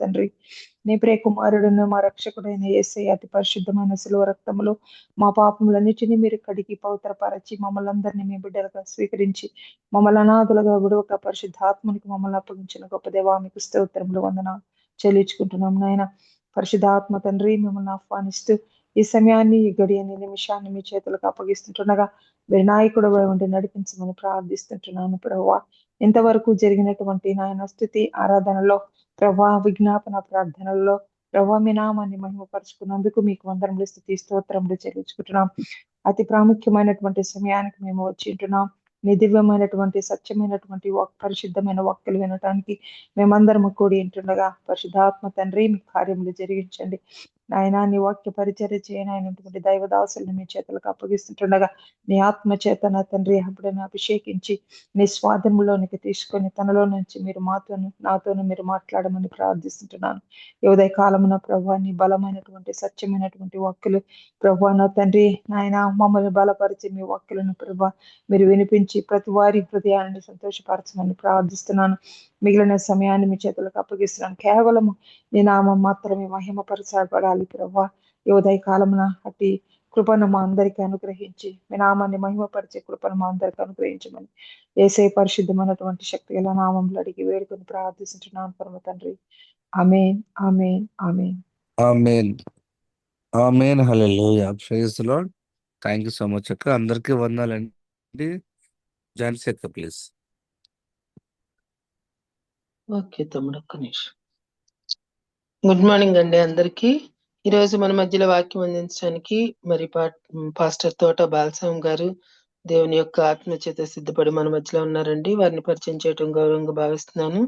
తండ్రి. నీ ప్రియ కుమారుడును మా రక్షకుడైన యేసయ్య అతి పరిశుద్ధమైన శిలువ రక్తములో మా పాపములన్నిటినీ మీరు కడిగి పవిత్రపరచి మమ్మల్ని అందరినీ మీ బిడ్డలుగా స్వీకరించి మమ్మల్ని అనాథులుగా విడువక పరిశుద్ధాత్మనికి మమ్మల్ని అప్పగించిన గొప్ప దేవా మీకు స్తోత్రములు వందనాలు చెల్లించుకుంటున్నాం నాయన. పరిశుద్ధాత్మ తండ్రి మిమ్మల్ని ఆహ్వానిస్తూ ఈ సమయాన్ని, ఈ గడియని, నిమిషాన్ని మీ చేతులకు అప్పగిస్తుంటుండగా వినాయకుడు ఉండి నడిపించమని ప్రార్థిస్తుంటున్నాను ప్రభువా. ఇంతవరకు జరిగినటువంటి నాయన స్తుతి ఆరాధనలో ప్రభా, విజ్ఞాపన ప్రార్థనల్లో ప్రభా మీ నామాన్ని మహిమపరుచుకున్నందుకు మీకు వందనములు, స్తుతి స్తోత్రములు చెల్లించుకుంటున్నాం. అతి ప్రాముఖ్యమైనటువంటి సమయానికి మేము వచ్చి ఉంటున్నాం. నీ దివ్యమైనటువంటి సత్యమైనటువంటి పరిశుద్ధమైన వాక్కులు వినటానికి మేమందరము కూడి ఉంటుండగా పరిశుద్ధాత్మ తండ్రి మీ కార్యములు జరిగించండి నాయన. నీ వాక్య పరిచర్య చేయనైనటువంటి దైవదాసులను మీ చేతులకు అప్పగిస్తుంటుండగా నీ ఆత్మ చేత నా తండ్రి అప్పుడైనా అభిషేకించి నీ స్వాధీనంలోనికి తీసుకొని తనలో నుంచి మీరు నాతోను మీరు మాట్లాడమని ప్రార్థిస్తుంటున్నాను. ఈ ఉదయ కాలమున ప్రభా నీ బలమైనటువంటి సత్యమైనటువంటి వాక్కులు ప్రభా నా తండ్రి నాయన మమ్మల్ని బలపరిచి మీ వాక్కులను ప్రభా మీరు వినిపించి ప్రతి వారి హృదయాన్ని సంతోషపరచమని ప్రార్థిస్తున్నాను. మిగిలిన సమయాన్ని మీ చేతులకు అప్పగిస్తున్నాను. కేవలము నీ నామం మాత్రమే మహిమపరచబడాలి ప్రభా. ఈ ఉదయ కాలమున అట్టి కృపను మా అందరికీ అనుగ్రహించి మీ నామాన్ని మహిమపరిచే కృపను మా అందరికీ అనుగ్రహించమని యేసే పరిశుద్ధమైనటువంటి శక్తి గల నామంలో అడిగి వేడుకొని ప్రార్థిస్తున్నాను పరమ తండ్రి. Amen, amen, amen. Amen, amen. Hallelujah. Praise the lord. Thank you so much అక్క. అందరికీ వందనాలండి. జాన్స్ అక్క ప్లీజ్. ఓకే తమ్ముడు, ఒక్క నిమిషం. గుడ్ మార్నింగ్ అండి అందరికీ. ఈరోజు మన మధ్యలో వాక్యం అందించడానికి మరి పాస్టర్ తోట బాలస్వామి గారు దేవుని యొక్క ఆత్మచేత సిద్ధపడి మన మధ్యలో ఉన్నారండి. వారిని పరిచయం చేయడం గౌరవంగా భావిస్తున్నాను.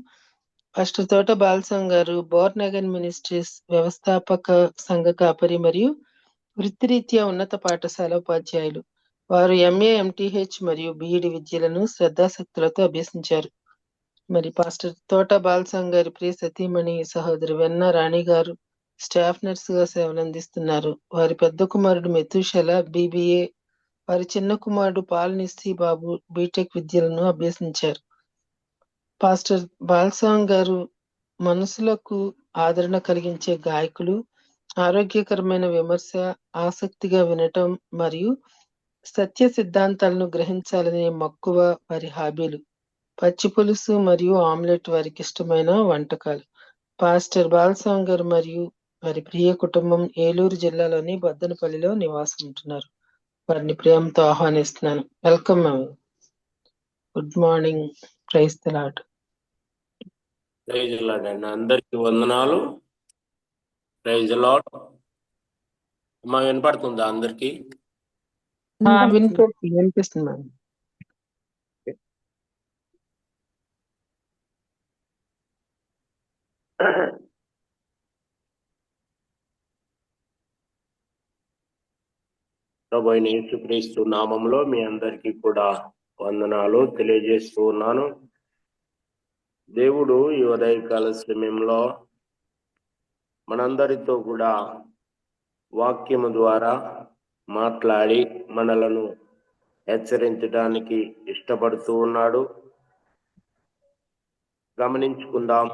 పాస్టర్ తోట బాలస్వామి గారు బోర్న్ అగైన్ మినిస్ట్రీస్ వ్యవస్థాపక సంఘ కాపరి మరియు వృత్తిరీత్యా ఉన్నత పాఠశాల ఉపాధ్యాయులు. వారు ఎంఏ, ఎంటీహెచ్ మరియు బిఈడి విద్యలను శ్రద్ధాశక్తులతో అభ్యసించారు. మరి పాస్టర్ తోట బాలస్వామి గారి ప్రియ సతీమణి సహోదరి వెన్న రాణి గారు స్టాఫ్ నర్స్ గా సేవలు అందిస్తున్నారు. వారి పెద్ద కుమారుడు మెతుషల బీబీఏ, వారి చిన్న కుమారుడు పాల్నిస్సి బాబు బీటెక్ విద్యలను అభ్యసించారు. పాస్టర్ బాలస్వామి గారు మనసులకు ఆదరణ కలిగించే గాయకులు, ఆరోగ్యకరమైన విమర్శ, ఆసక్తిగా వినటం మరియు సత్య సిద్ధాంతాలను గ్రహించాలనే మక్కువ వారి హాబీలు. పచ్చి పులుసు మరియు ఆమ్లెట్ వారికి ఇష్టమైన వంటకాలు. పాస్టర్ బాలస్వామి గారు మరియు వారి ప్రియ కుటుంబం ఏలూరు జిల్లాలోని బద్దనపల్లిలో నివాసం ఉంటున్నారు. వారిని ప్రేమతో ఆహ్వానిస్తున్నాను. Welcome ma'am. Good morning. Praise the lord. Praise the Lord అండి. అందరికీ వందనాలు. Praise the Lord. అమ్మా వినపడుతుందా అందరికి? వినిపిస్తుంది మ్యామ్. ప్రభు అయిన యేసుక్రీస్తు నామంలో మీ అందరికీ కూడా వందనాలు తెలియజేస్తూ ఉన్నాను. దేవుడు ఈ ఉదయకాల సమయంలో మనందరితో కూడా వాక్యము ద్వారా మాట్లాడి మనలను హెచ్చరించడానికి ఇష్టపడుతూ ఉన్నాడు. గమనించుకుందాం.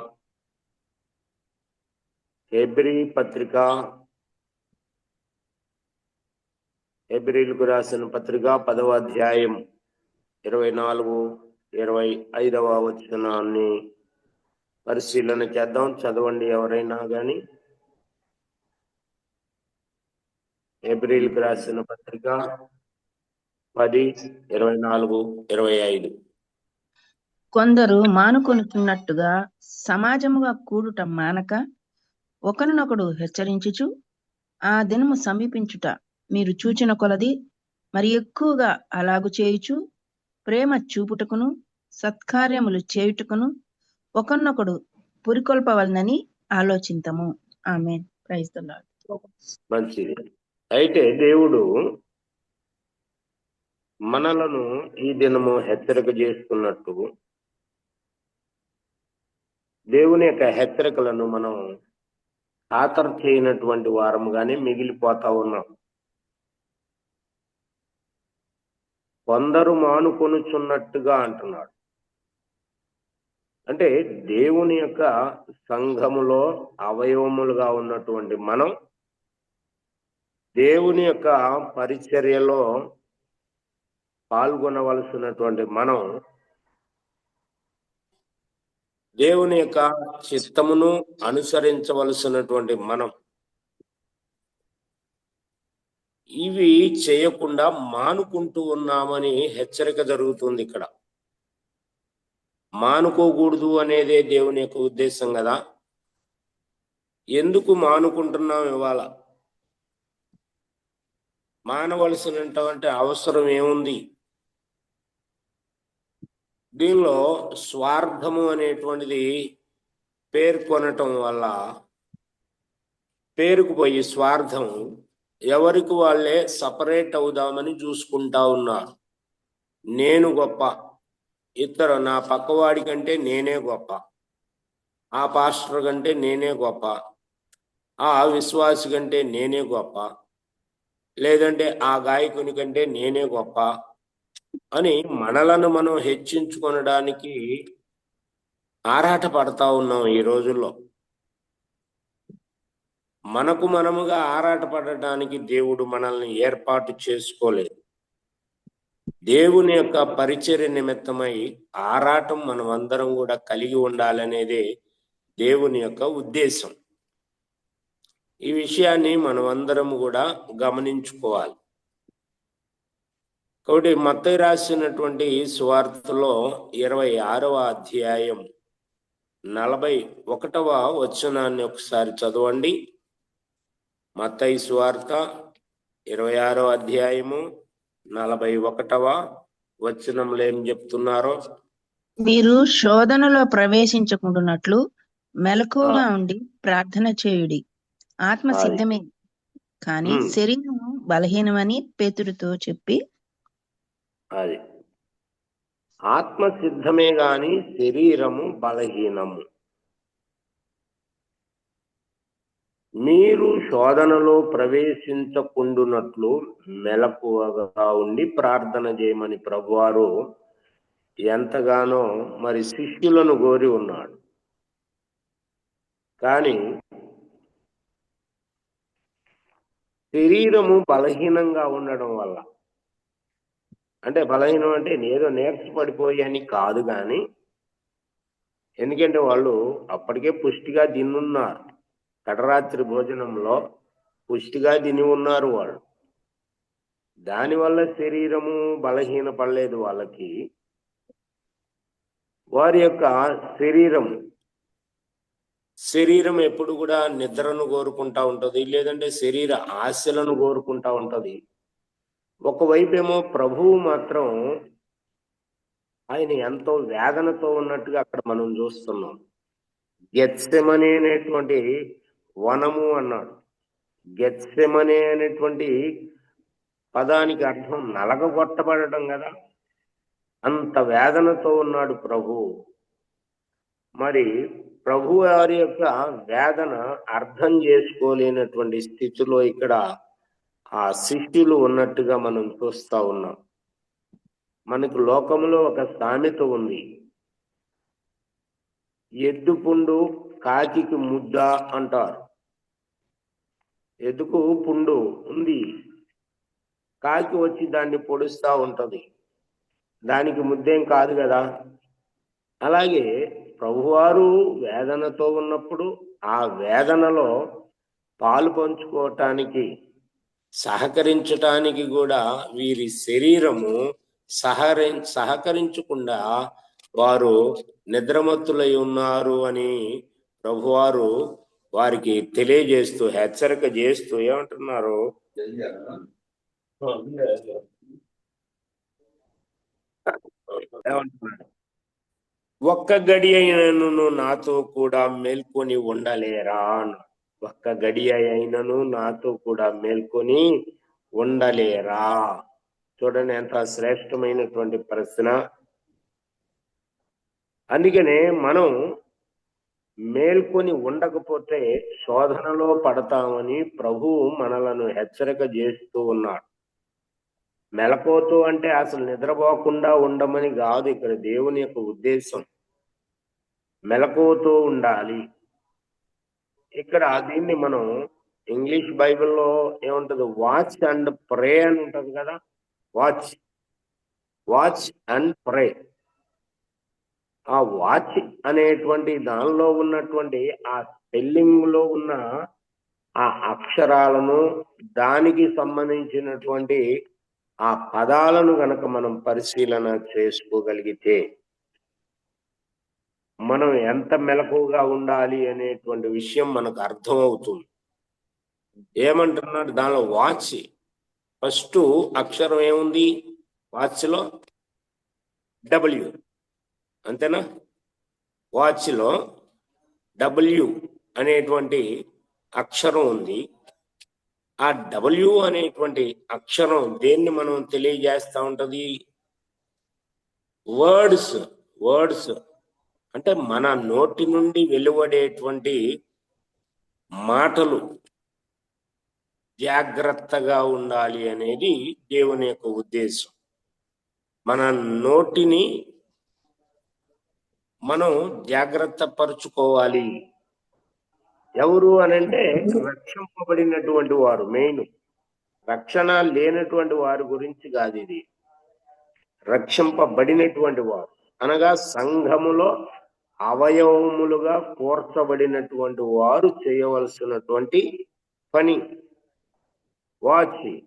హెబ్రీలకు రాసిన పత్రిక 10వ అధ్యాయం 24, 25వ వచనాన్ని పరిశీలన చేద్దాం. చదవండి ఎవరైనా కానీ. హెబ్రీలకు రాసిన పత్రిక 10, 24, 25. కొందరు మానుకొనుచున్నట్టుగా సమాజముగా కూడుట మానక ఒకరినొకడు హెచ్చరించుచు ఆ దినము సమీపించుట మీరు చూచిన కొలది మరి ఎక్కువగా అలాగు చేయుచు ప్రేమ చూపుటకును సత్కార్యములు చేయుటకును ఒకరినొకడు పురికొల్పవలనని ఆలోచింతము. ఆమేన్. Praise the Lord. మంచిది. అయితే దేవుడు మనలను ఈ దినము హెచ్చరిక చేస్తున్నట్టు దేవుని యొక్క హెచ్చరికలను మనం ఖాతరు చేయనటువంటి వారముగానే మిగిలిపోతా ఉన్నాం. కొందరు మానుకొనుచున్నట్టుగా అంటున్నాడు. అంటే దేవుని యొక్క సంఘములో అవయవములుగా ఉన్నటువంటి మనం దేవుని యొక్క పరిచర్యలో పాల్గొనవలసినటువంటి మనం దేవుని యొక్క చిత్తమును అనుసరించవలసినటువంటి మనం ఇవి చేయకుండా మానుకుంటూ ఉన్నామని హెచ్చరిక జరుగుతుంది. ఇక్కడ మానుకోకూడదు అనేదే దేవుని యొక్క ఉద్దేశం కదా. ఎందుకు మానుకుంటున్నాం? ఇవాళ మానవలసినటువంటి అవసరం ఏముంది? దీనిలో స్వార్థము అనేటువంటిది పేర్కొనటం వల్ల పేరుకుపోయి స్వార్థం ఎవరికి వాళ్ళే సపరేట్ అవుదామని చూసుకుంటా ఉన్నారు. నేను గొప్ప, ఇతరు నా పక్కవాడి కంటే నేనే గొప్ప, ఆ పాస్టర్ కంటే నేనే గొప్ప, ఆ విశ్వాసి కంటే నేనే గొప్ప, లేదంటే ఆ గాయకుని కంటే నేనే గొప్ప అని మనలను మనం హెచ్చించుకొనడానికి ఆరాట పడతా ఉన్నాం ఈ రోజుల్లో. మనకు మనముగా ఆరాట పడటానికి దేవుడు మనల్ని ఏర్పాటు చేసుకోలేదు. దేవుని యొక్క పరిచర్య నిమిత్తమై ఆరాటం మనం అందరం కూడా కలిగి ఉండాలనేదే దేవుని యొక్క ఉద్దేశం. ఈ విషయాన్ని మనం అందరం కూడా గమనించుకోవాలి. కాబట్టి మత్తయి రాసినటువంటి సువార్తలో 26వ అధ్యాయం 41వ వచనాన్ని ఒకసారి చదవండి. మత్తయి సువార్త 26వ అధ్యాయము 41వ వచనంలో ఏం చెప్తున్నారో, మీరు శోధనలో ప్రవేశించకుండానట్లు మెలకువగా ఉండి ప్రార్థన చేయుడి. ఆత్మ అది. సిద్ధమే కానీ శరీరము బలహీనమని పేతురుతో చెప్పి, అది ఆత్మ సిద్ధమే గాని శరీరము బలహీనము. మీరు శోధనలో ప్రవేశించకుండునట్లు మెలకువగా ఉండి ప్రార్థన చేయమని ప్రభువారు ఎంతగానో మరి శిష్యులను కోరి ఉన్నాడు. కానీ శరీరము బలహీనంగా ఉండడం వల్ల, అంటే బలహీనం అంటే ఏదో నేర్చపడిపోయి అని కాదు, కానీ ఎందుకంటే వాళ్ళు అప్పటికే పుష్టిగా తిన్నున్నారు. కడరాత్రి భోజనంలో పుష్టిగా తిని ఉన్నారు వాళ్ళు. దానివల్ల శరీరము బలహీన పడలేదు వాళ్ళకి. వారి యొక్క శరీరం ఎప్పుడు కూడా నిద్రను కోరుకుంటా ఉంటది, లేదంటే శరీర ఆశలను కోరుకుంటా ఉంటది. ఒకవైపేమో ప్రభువు మాత్రం ఆయన ఎంతో వేదనతో ఉన్నట్టుగా అక్కడ మనం చూస్తున్నాం. గెత్సెమనే అనేటువంటి వనము అన్నాడు. గెత్సెమనే అనేటువంటి పదానికి అర్థం నలగగొట్టబడటం కదా. అంత వేదనతో ఉన్నాడు ప్రభు. మరి ప్రభు వారి యొక్క వేదన అర్థం చేసుకోలేనటువంటి స్థితిలో ఇక్కడ ఆ శిష్యులు ఉన్నట్టుగా మనం చూస్తా ఉన్నాం. మనకు లోకంలో ఒక సామెత ఉంది, ఎద్దు పుండు కాకికి ముద్ద అంటారు. ఎద్దుకు పుండు ఉంది, కాకి వచ్చి దాన్ని పొడుస్తూ ఉంటది, దానికి ముద్దేం కాదు కదా. అలాగే ప్రభువారు వేదనతో ఉన్నప్పుడు ఆ వేదనలో పాలు పంచుకోవటానికి సహకరించటానికి కూడా వీరి శరీరము సహకరించకుండా వారు నిద్రమత్తులై ఉన్నారు అని ప్రభువారు వారికి తెలియజేస్తూ హెచ్చరిక చేస్తూ ఏమంటున్నారు, ఏమంటున్నారు, ఒక్క గడి అయినను నాతో కూడా మేల్కొని ఉండలేరా? ఒక్క గడి అయినను నాతో కూడా మేల్కొని ఉండలేరా? చూడండి ఎంత శ్రేష్టమైనటువంటి ప్రశ్న. అందుకనే మనం మేల్కొని ఉండకపోతే శోధనలో పడతామని ప్రభువు మనలను హెచ్చరిక చేస్తూ ఉన్నాడు. మెలకువతో అంటే అసలు నిద్రపోకుండా ఉండమని కాదు ఇక్కడ దేవుని యొక్క ఉద్దేశం. మెలకువతో ఉండాలి. ఇక్కడ దీన్ని మనం ఇంగ్లీష్ బైబిల్లో ఏముంటది, వాచ్ అండ్ ప్రే అని ఉంటది కదా. Watch and pray. ఆ వాచ్ అనేటువంటి దానిలో ఉన్నటువంటి ఆ స్పెల్లింగ్ లో ఉన్న ఆ అక్షరాలను, దానికి సంబంధించినటువంటి ఆ పదాలను గనక మనం పరిశీలన చేసుకోగలిగితే మనం ఎంత మెలకువగా ఉండాలి అనేటువంటి విషయం మనకు అర్థమవుతుంది. ఏమంటున్నాడు దానిలో? వాచ్. ఫస్ట్ అక్షరం ఏముంది వాచ్లో? డబ్ల్యూ. అంతేనా? వాచ్లో డబ్ల్యూ అనేటువంటి అక్షరం ఉంది. ఆ డబ్ల్యూ అనేటువంటి అక్షరం దేన్ని మనం తెలియజేస్తా ఉంటది? వర్డ్స్ అంటే మన నోటి నుండి వెలువడేటువంటి మాటలు జాగ్రత్తగా ఉండాలి అనేది దేవుని యొక్క ఉద్దేశం. మన నోటిని మనం జాగ్రత్త పరుచుకోవాలి. ఎవరు అనంటే రక్షింపబడినటువంటి వారు. మెయిన్ రక్షణ లేనటువంటి వారి గురించి కాదు ఇది. రక్షింపబడినటువంటి వారు అనగా సంఘములో అవయవములుగా కోర్చబడినటువంటి వారు చేయవలసినటువంటి పని. వాచ్.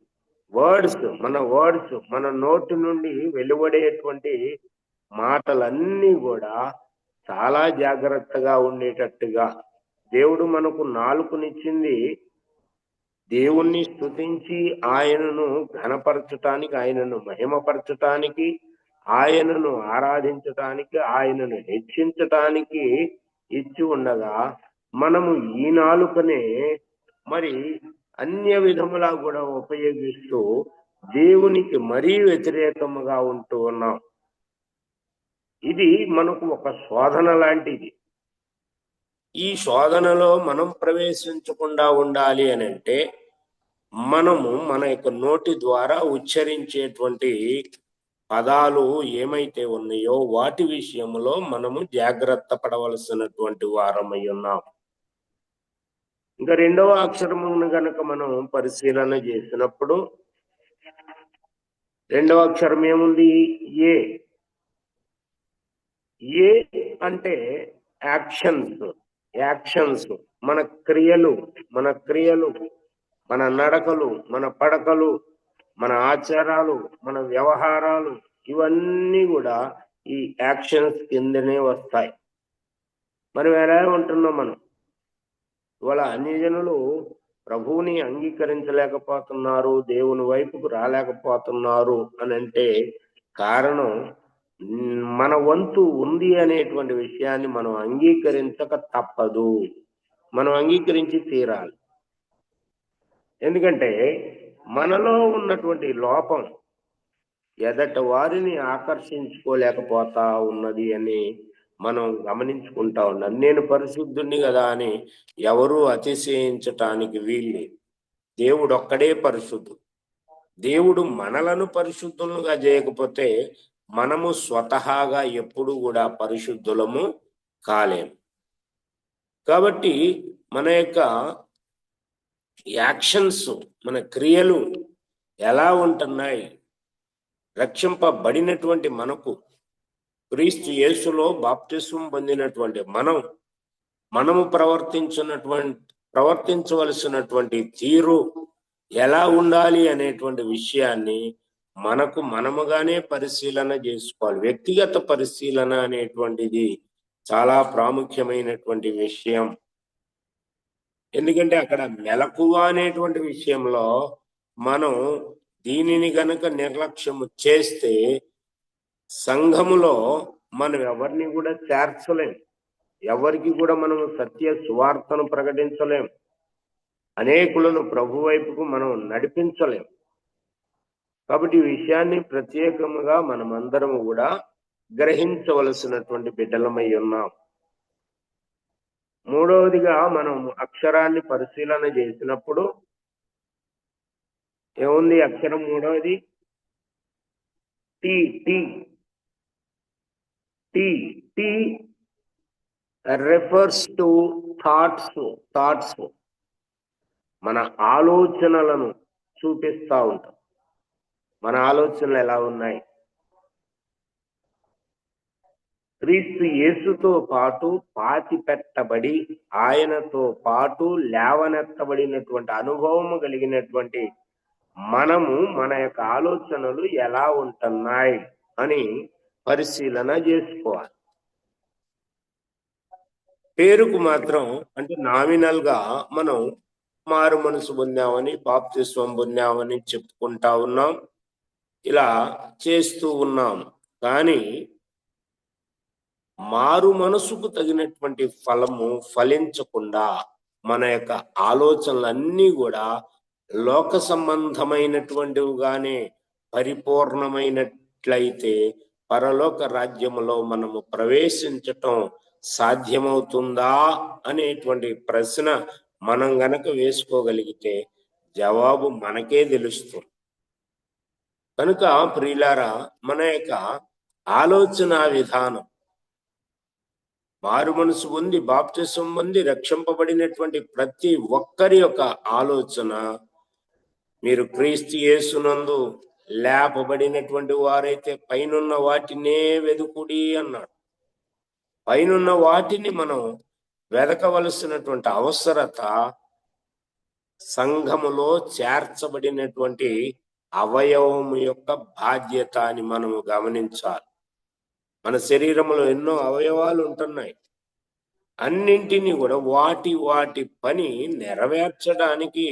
వర్డ్స్ మన నోటి నుండి వెలువడేటువంటి మాటలన్నీ కూడా చాలా జాగ్రత్తగా ఉండేటట్టుగా. దేవుడు మనకు నాలుకనిచ్చింది దేవుణ్ణి స్తుతించి ఆయనను ఘనపరచటానికి, ఆయనను మహిమపరచటానికి, ఆయనను ఆరాధించటానికి, ఆయనను హెచ్చించటానికి ఇచ్చి ఉండగా మనము ఈ నాలుకనే మరి అన్య విధములా కూడా ఉపయోగిస్తూ దేవునికి మరీ వ్యతిరేకముగా ఉంటూ ఉన్నాం. ఇది మనకు ఒక శోధన లాంటిది. ఈ శోధనలో మనం ప్రవేశించకుండా ఉండాలి అని అంటే మనము మన యొక్క నోటి ద్వారా ఉచ్చరించేటువంటి పదాలు ఏమైతే ఉన్నాయో వాటి విషయంలో మనము జాగ్రత్త పడవలసినటువంటి వారమై ఉన్నాం. ఇంకా రెండవ అక్షరమును గనక మనం పరిశీలన చేసినప్పుడు రెండవ అక్షరం ఏముంది? ఏ. ఏ అంటే యాక్షన్స్. మన క్రియలు, మన నడకలు, మన పడకలు, మన ఆచారాలు, మన వ్యవహారాలు, ఇవన్నీ కూడా ఈ యాక్షన్స్ కిందనే వస్తాయి. మనం ఎలా ఉంటున్నాం? మనం ఇవాళ అన్ని జనులు ప్రభువుని అంగీకరించలేకపోతున్నారు, దేవుని వైపుకు రాలేకపోతున్నారు అని అంటే కారణం మన వంతు ఉంది అనేటువంటి విషయాన్ని మనం అంగీకరించక తప్పదు. మనం అంగీకరించి తీరాలి. ఎందుకంటే మనలో ఉన్నటువంటి లోపం ఎదట వారిని ఆకర్షించుకోలేకపోతా ఉన్నది అని మనం గమనించుకుంటా ఉన్నాం. నేను పరిశుద్ధుణ్ణి కదా అని ఎవరూ అతిశయించటానికి వీల్లేదు. దేవుడు ఒక్కడే పరిశుద్ధుడు. దేవుడు మనలను పరిశుద్ధులుగా చేయకపోతే మనము స్వతహాగా ఎప్పుడు కూడా పరిశుద్ధులము కాలేము. కాబట్టి మన యొక్క యాక్షన్స్, మన క్రియలు ఎలా ఉంటున్నాయి? రక్షింపబడినటువంటి మనకు, క్రీస్తు యేసులో బాప్తిస్మం పొందినటువంటి మనము ప్రవర్తించవలసినటువంటి తీరు ఎలా ఉండాలి అనేటువంటి విషయాన్ని మనముగానే పరిశీలన చేసుకోవాలి. వ్యక్తిగత పరిశీలన అనేటువంటిది చాలా ప్రాముఖ్యమైనటువంటి విషయం. ఎందుకంటే అక్కడ మెలకువ అనేటువంటి విషయంలో మనం దీనిని గనక నిర్లక్ష్యము చేస్తే సంఘములో మనం ఎవరిని కూడా చేర్చలేం, ఎవరికి కూడా మనము సత్య సువార్తను ప్రకటించలేం, అనేకులను ప్రభు వైపుకు మనం నడిపించలేం. కాబట్టి ఈ విషయాన్ని ప్రత్యేకముగా మనమందరము కూడా గ్రహించవలసినటువంటి బిడ్డలమై ఉన్నాం. మూడవదిగా మనం అక్షరాన్ని పరిశీలన చేసినప్పుడు ఏముంది? అక్షరం మూడవది T. T refers to thoughts మన ఆలోచనలను చూపిస్తా ఉంటాం. మన ఆలోచనలు ఎలా ఉన్నాయి? క్రీస్తు యేసుతో పాటు పాతి పెట్టబడి ఆయనతో పాటు లేవనెత్తబడినటువంటి అనుభవం కలిగినటువంటి మనము మన యొక్క ఆలోచనలు ఎలా ఉంటున్నాయి అని పరిశీలన చేసుకోవాలి. పేరుకు మాత్రం అంటే నామినల్ గా మనం మారు మనసు పొందామని, బాప్తిస్వం పొందామని చెప్పుకుంటా ఉన్నాం, ఇలా చేస్తూ ఉన్నాం. కానీ మారు మనసుకు తగినటువంటి ఫలము ఫలించకుండా మన యొక్క ఆలోచనలన్నీ కూడా లోక సంబంధమైనటువంటివిగానే పరిపూర్ణమైనట్లయితే పరలోక రాజ్యములో మనము ప్రవేశించటం సాధ్యమవుతుందా అనేటువంటి ప్రశ్న మనం గనక వేసుకోగలిగితే జవాబు మనకే తెలుస్తుంది. కనుక ప్రియులారా, మన యొక్క ఆలోచన విధానం, మారు మనసు పొంది బాప్తిసం పొంది రక్షింపబడినటువంటి ప్రతి ఒక్కరి యొక్క ఆలోచన, మీరు క్రీస్తు యేసునందు లేపబడినటువంటి వారైతే పైనున్న వాటినే వెదుకుడి అన్నాడు. పైనున్న వాటిని మనం వెదకవలసినటువంటి అవసరత సంఘములో చేర్చబడినటువంటి అవయవము యొక్క బాధ్యత అని మనము గమనించాలి. మన శరీరంలో ఎన్నో అవయవాలు ఉంటున్నాయి. అన్నింటినీ కూడా వాటి వాటి పని నెరవేర్చడానికి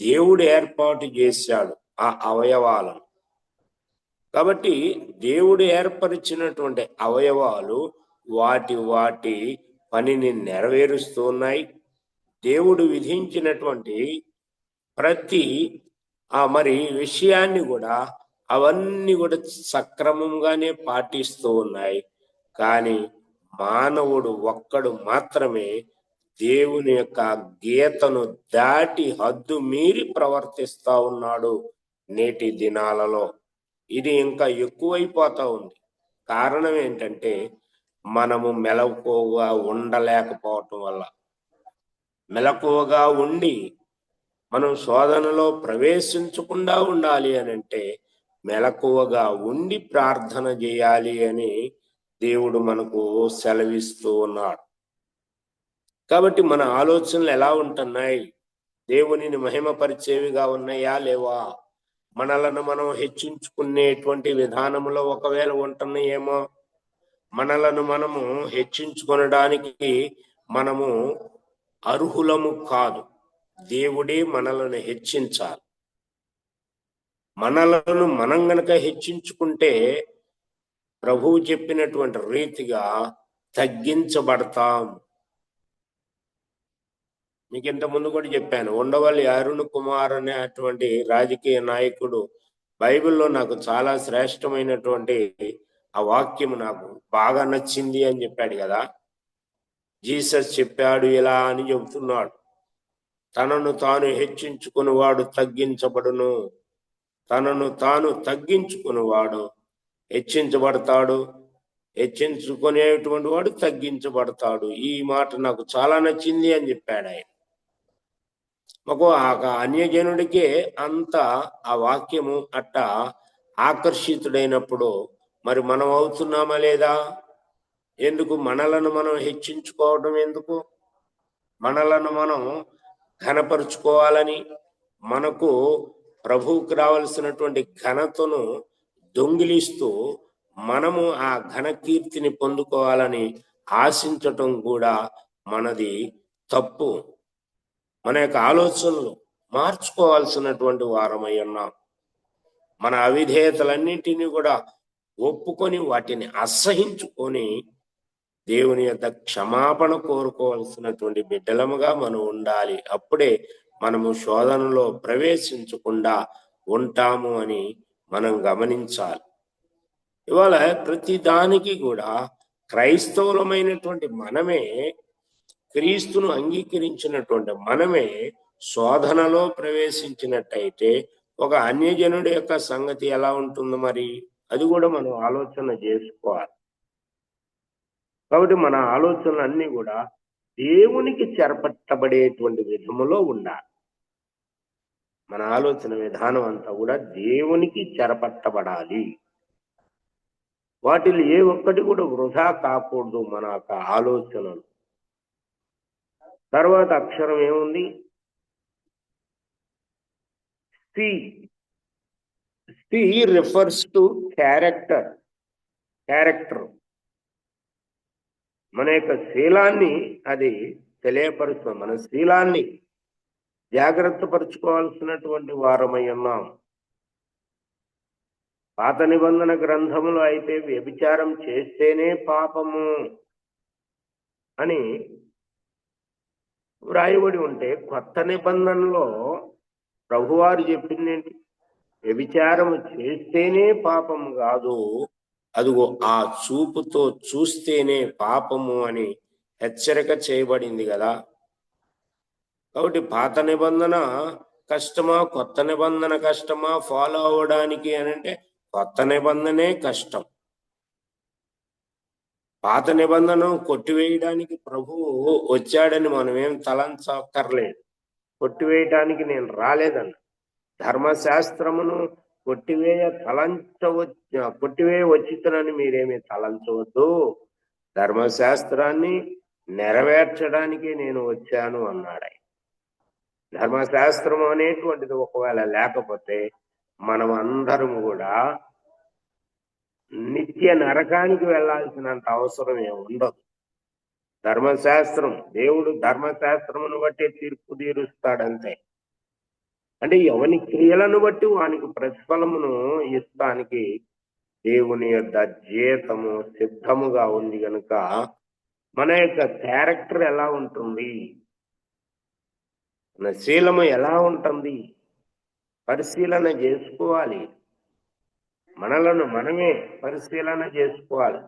దేవుడు ఏర్పాటు చేశాడు ఆ అవయవాలను. కాబట్టి దేవుడు ఏర్పరిచినటువంటి అవయవాలు వాటి వాటి పనిని నెరవేరుస్తూ ఉన్నాయి. దేవుడు విధించినటువంటి ప్రతి మరి విషయాన్ని కూడా అవన్నీ కూడా సక్రమంగానే పాటిస్తూ ఉన్నాయి. కానీ మానవుడు ఒక్కడు మాత్రమే దేవుని యొక్క గీతను దాటి హద్దు మీరి ప్రవర్తిస్తా ఉన్నాడు నేటి దినాలలో. ఇది ఇంకా ఎక్కువైపోతా ఉంది. కారణం ఏంటంటే మనము మెలకువగా ఉండలేకపోవటం వల్ల. మెలకువగా ఉండి మనం శోధనలో ప్రవేశించకుండా ఉండాలి అని అంటే మెలకువగా ఉండి ప్రార్థన చేయాలి అని దేవుడు మనకు సెలవిస్తూ ఉన్నాడు. కాబట్టి మన ఆలోచనలు ఎలా ఉంటున్నాయి? దేవునిని మహిమపరిచేవిగా ఉన్నాయా లేవా? మనలను మనం హెచ్చించుకునేటువంటి విధానంలో ఒకవేళ ఉంటున్నాయేమో, మనలను మనము హెచ్చించుకొనడానికి మనము అర్హులము కాదు. దేవుడే మనలను హెచ్చించాలి. మనలను మనం గనక హెచ్చించుకుంటే ప్రభువు చెప్పినటువంటి రీతిగా తగ్గించబడతాం. మీకు ఇంత ముందు కూడా చెప్పాను, ఉండవల్లి అరుణ్ కుమార్ అనేటువంటి రాజకీయ నాయకుడు బైబిల్లో నాకు చాలా శ్రేష్టమైనటువంటి ఆ వాక్యం నాకు బాగా నచ్చింది అని చెప్పాడు కదా. జీసస్ చెప్పాడు ఇలా అని చెబుతున్నాడు, తనను తాను హెచ్చించుకునివాడు తగ్గించబడును, తనను తాను తగ్గించుకునివాడు హెచ్చించబడతాడు, హెచ్చించుకునేటువంటి వాడు తగ్గించబడతాడు. ఈ మాట నాకు చాలా నచ్చింది అని చెప్పాడు ఆయన. మాకు ఆ అన్యజనుడికే అంత ఆ వాక్యము అట్ట ఆకర్షితుడైనప్పుడు మరి మనం అవుతున్నామా లేదా? ఎందుకు మనలను మనం హెచ్చించుకోవడం? ఎందుకు మనలను మనం ఘనపరుచుకోవాలని, మనకు ప్రభువుకు రావాల్సినటువంటి ఘనతను దొంగిలిస్తూ మనము ఆ ఘన కీర్తిని పొందుకోవాలని ఆశించటం కూడా మనది తప్పు. మన యొక్క ఆలోచనలు మార్చుకోవాల్సినటువంటి వారమై ఉన్నాం. మన అవిధేయతలన్నింటినీ కూడా ఒప్పుకొని వాటిని అసహించుకొని దేవుని యొక్క క్షమాపణ కోరుకోవాల్సినటువంటి బిడ్డలముగా మనం ఉండాలి. అప్పుడే మనము శోధనలో ప్రవేశించకుండా ఉంటాము అని మనం గమనించాలి. ఇవాళ ప్రతి దానికి కూడా క్రైస్తవులమైనటువంటి మనమే, క్రీస్తును అంగీకరించినటువంటి మనమే శోధనలో ప్రవేశించినట్టయితే ఒక అన్యజనుడి యొక్క సంగతి ఎలా ఉంటుంది మరి? అది కూడా మనం ఆలోచన చేసుకోవాలి. కాబట్టి మన ఆలోచనలు అన్నీ కూడా దేవునికి చెరపట్టబడేటువంటి విధములో ఉండాలి. మన ఆలోచన విధానం అంతా కూడా దేవునికి చెరపట్టబడాలి. వాటిలో ఏ ఒక్కటి కూడా వృధా కాకూడదు మన యొక్క ఆలోచనలు. తర్వాత అక్షరం ఏముంది? C. C refers to character. మన యొక్క శీలాన్ని అది తెలియపరుస్తుంది. మన శీలాన్ని జాగ్రత్త పరుచుకోవాల్సినటువంటి వారమై ఉన్నాం. పాత నిబంధన గ్రంథములో అయితే వ్యభిచారం చేస్తేనే పాపము అని వ్రాయబడి ఉంటే, కొత్త నిబంధనలో ప్రభువారు చెప్పింది ఏంటి? వ్యభిచారము చేస్తేనే పాపము కాదు, అదిగో ఆ చూపుతో చూస్తేనే పాపము అని హెచ్చరిక చేయబడింది కదా. కాబట్టి పాత నిబంధన కష్టమా, కొత్త నిబంధన కష్టమా ఫాలో అవ్వడానికి అని అంటే కొత్త నిబంధనే కష్టం. పాత నిబంధన కొట్టివేయడానికి ప్రభువు వచ్చాడని మనం ఏం తలంచక్కర్లేదు. కొట్టివేయటానికి నేను రాలేదన్న. ధర్మశాస్త్రమును కొట్టివేయ వచ్చితనని మీరేమీ తలంచవద్దు. ధర్మశాస్త్రాన్ని నెరవేర్చడానికి నేను వచ్చాను అన్నాడు ఆయన. ధర్మశాస్త్రం అనేటువంటిది ఒకవేళ లేకపోతే మనం అందరం కూడా నిత్య నరకానికి వెళ్లాల్సినంత అవసరం ఏమి ఉండదు. ధర్మశాస్త్రం, దేవుడు ధర్మశాస్త్రమును బట్టి తీర్పు తీరుస్తాడంతే. అంటే ఎవని క్రియలను బట్టి వానికి ప్రతిఫలమును ఇస్తానికి దేవుని యొక్క జీతము సిద్ధముగా ఉంది కనుక మన యొక్క క్యారెక్టర్ ఎలా ఉంటుంది, మన శీలము ఎలా ఉంటుంది పరిశీలన చేసుకోవాలి. మనలను మనమే పరిశీలన చేసుకోవాలి.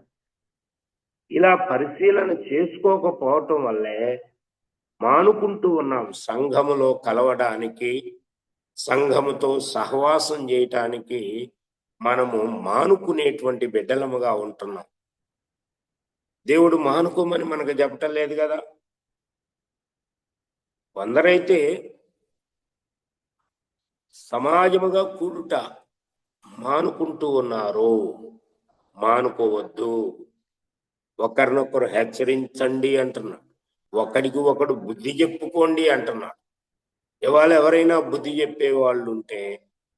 ఇలా పరిశీలన చేసుకోకపోవటం వల్లే మానుకుంటూ ఉన్నాం. సంఘములో కలవడానికి, సంఘముతో సహవాసం చేయటానికి మనము మానుకునేటువంటి బిడ్డలముగా ఉంటున్నాం. దేవుడు మానుకోమని మనకు చెప్పటం లేదు కదా. కొందరైతే సమాజముగా కూడుట మానుకుంటూ ఉన్నారు. మానుకోవద్దు. ఒకరినొకరు హెచ్చరించండి అంటున్నాడు. ఒకడికి ఒకడు బుద్ధి చెప్పుకోండి అంటున్నాడు. ఇవాళ ఎవరైనా బుద్ధి చెప్పే వాళ్ళు ఉంటే,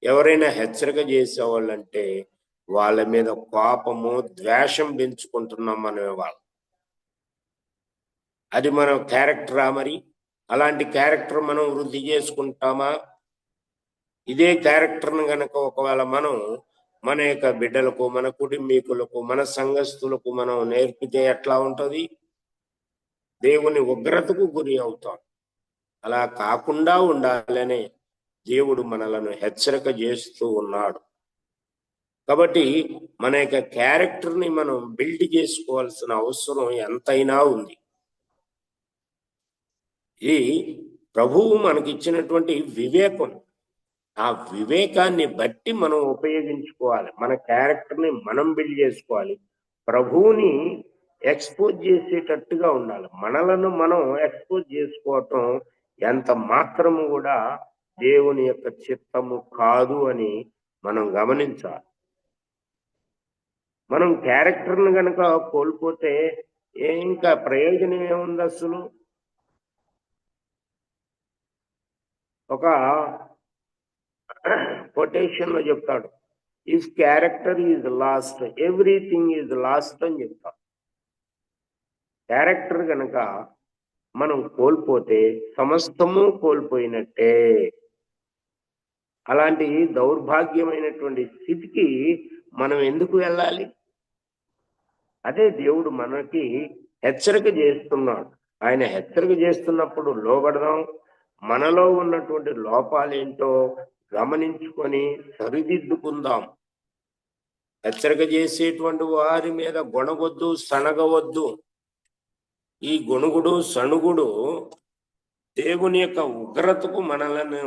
ఎవరైనా హెచ్చరిక చేసేవాళ్ళు అంటే వాళ్ళ మీద కోపము, ద్వేషం పెంచుకుంటున్నాం మనం. వాళ్ళు అది మన క్యారెక్టరా? మరి అలాంటి క్యారెక్టర్ మనం వృద్ధి చేసుకుంటామా? ఇదే క్యారెక్టర్ను గనక ఒకవేళ మనం మన యొక్క బిడ్డలకు, మన కుటుంబీకులకు, మన సంఘస్థులకు మనం నేర్పితే ఎట్లా ఉంటుంది? దేవుని ఉగ్రతకు గురి అవుతాం. అలా కాకుండా ఉండాలనే దేవుడు మనలను హెచ్చరిక చేస్తూ ఉన్నాడు. కాబట్టి మన యొక్క క్యారెక్టర్ని మనం బిల్డ్ చేసుకోవాల్సిన అవసరం ఎంతైనా ఉంది. ఇది ప్రభువు మనకిచ్చినటువంటి వివేకం. ఆ వివేకాన్ని బట్టి మనం ఉపయోగించుకోవాలి. మన క్యారెక్టర్ని మనం బిల్డ్ చేసుకోవాలి. ప్రభువుని ఎక్స్పోజ్ చేసేటట్టుగా ఉండాలి. మనలను మనం ఎక్స్పోజ్ చేసుకోవటం ఎంత మాత్రము కూడా దేవుని యొక్క చిత్తము కాదు అని మనం గమనించాలి. మనం క్యారెక్టర్ని గనక కోల్పోతే ఇంకా ప్రయోజనం ఏముంది అసలు? ఒక కొటేషన్ లో చెప్తాడు, if character is lost everything is lost అని చెప్తాడు. క్యారెక్టర్ గనక మనం కోల్పోతే సమస్తము కోల్పోయినట్టే. అలాంటి దౌర్భాగ్యమైనటువంటి స్థితికి మనం ఎందుకు వెళ్ళాలి? అదే దేవుడు మనకి హెచ్చరిక చేస్తున్నాడు. ఆయన హెచ్చరిక చేస్తున్నప్పుడు లోబడదాం. మనలో ఉన్నటువంటి లోపాలేంటో గమనించుకొని సరిదిద్దుకుందాం. హెచ్చరిక చేసేటువంటి వారి మీద గొణగొద్దు, సనగవద్దు. ఈ గొణుగుడు, సణుగుడు దేవుని యొక్క ఉగ్రతకు మనలను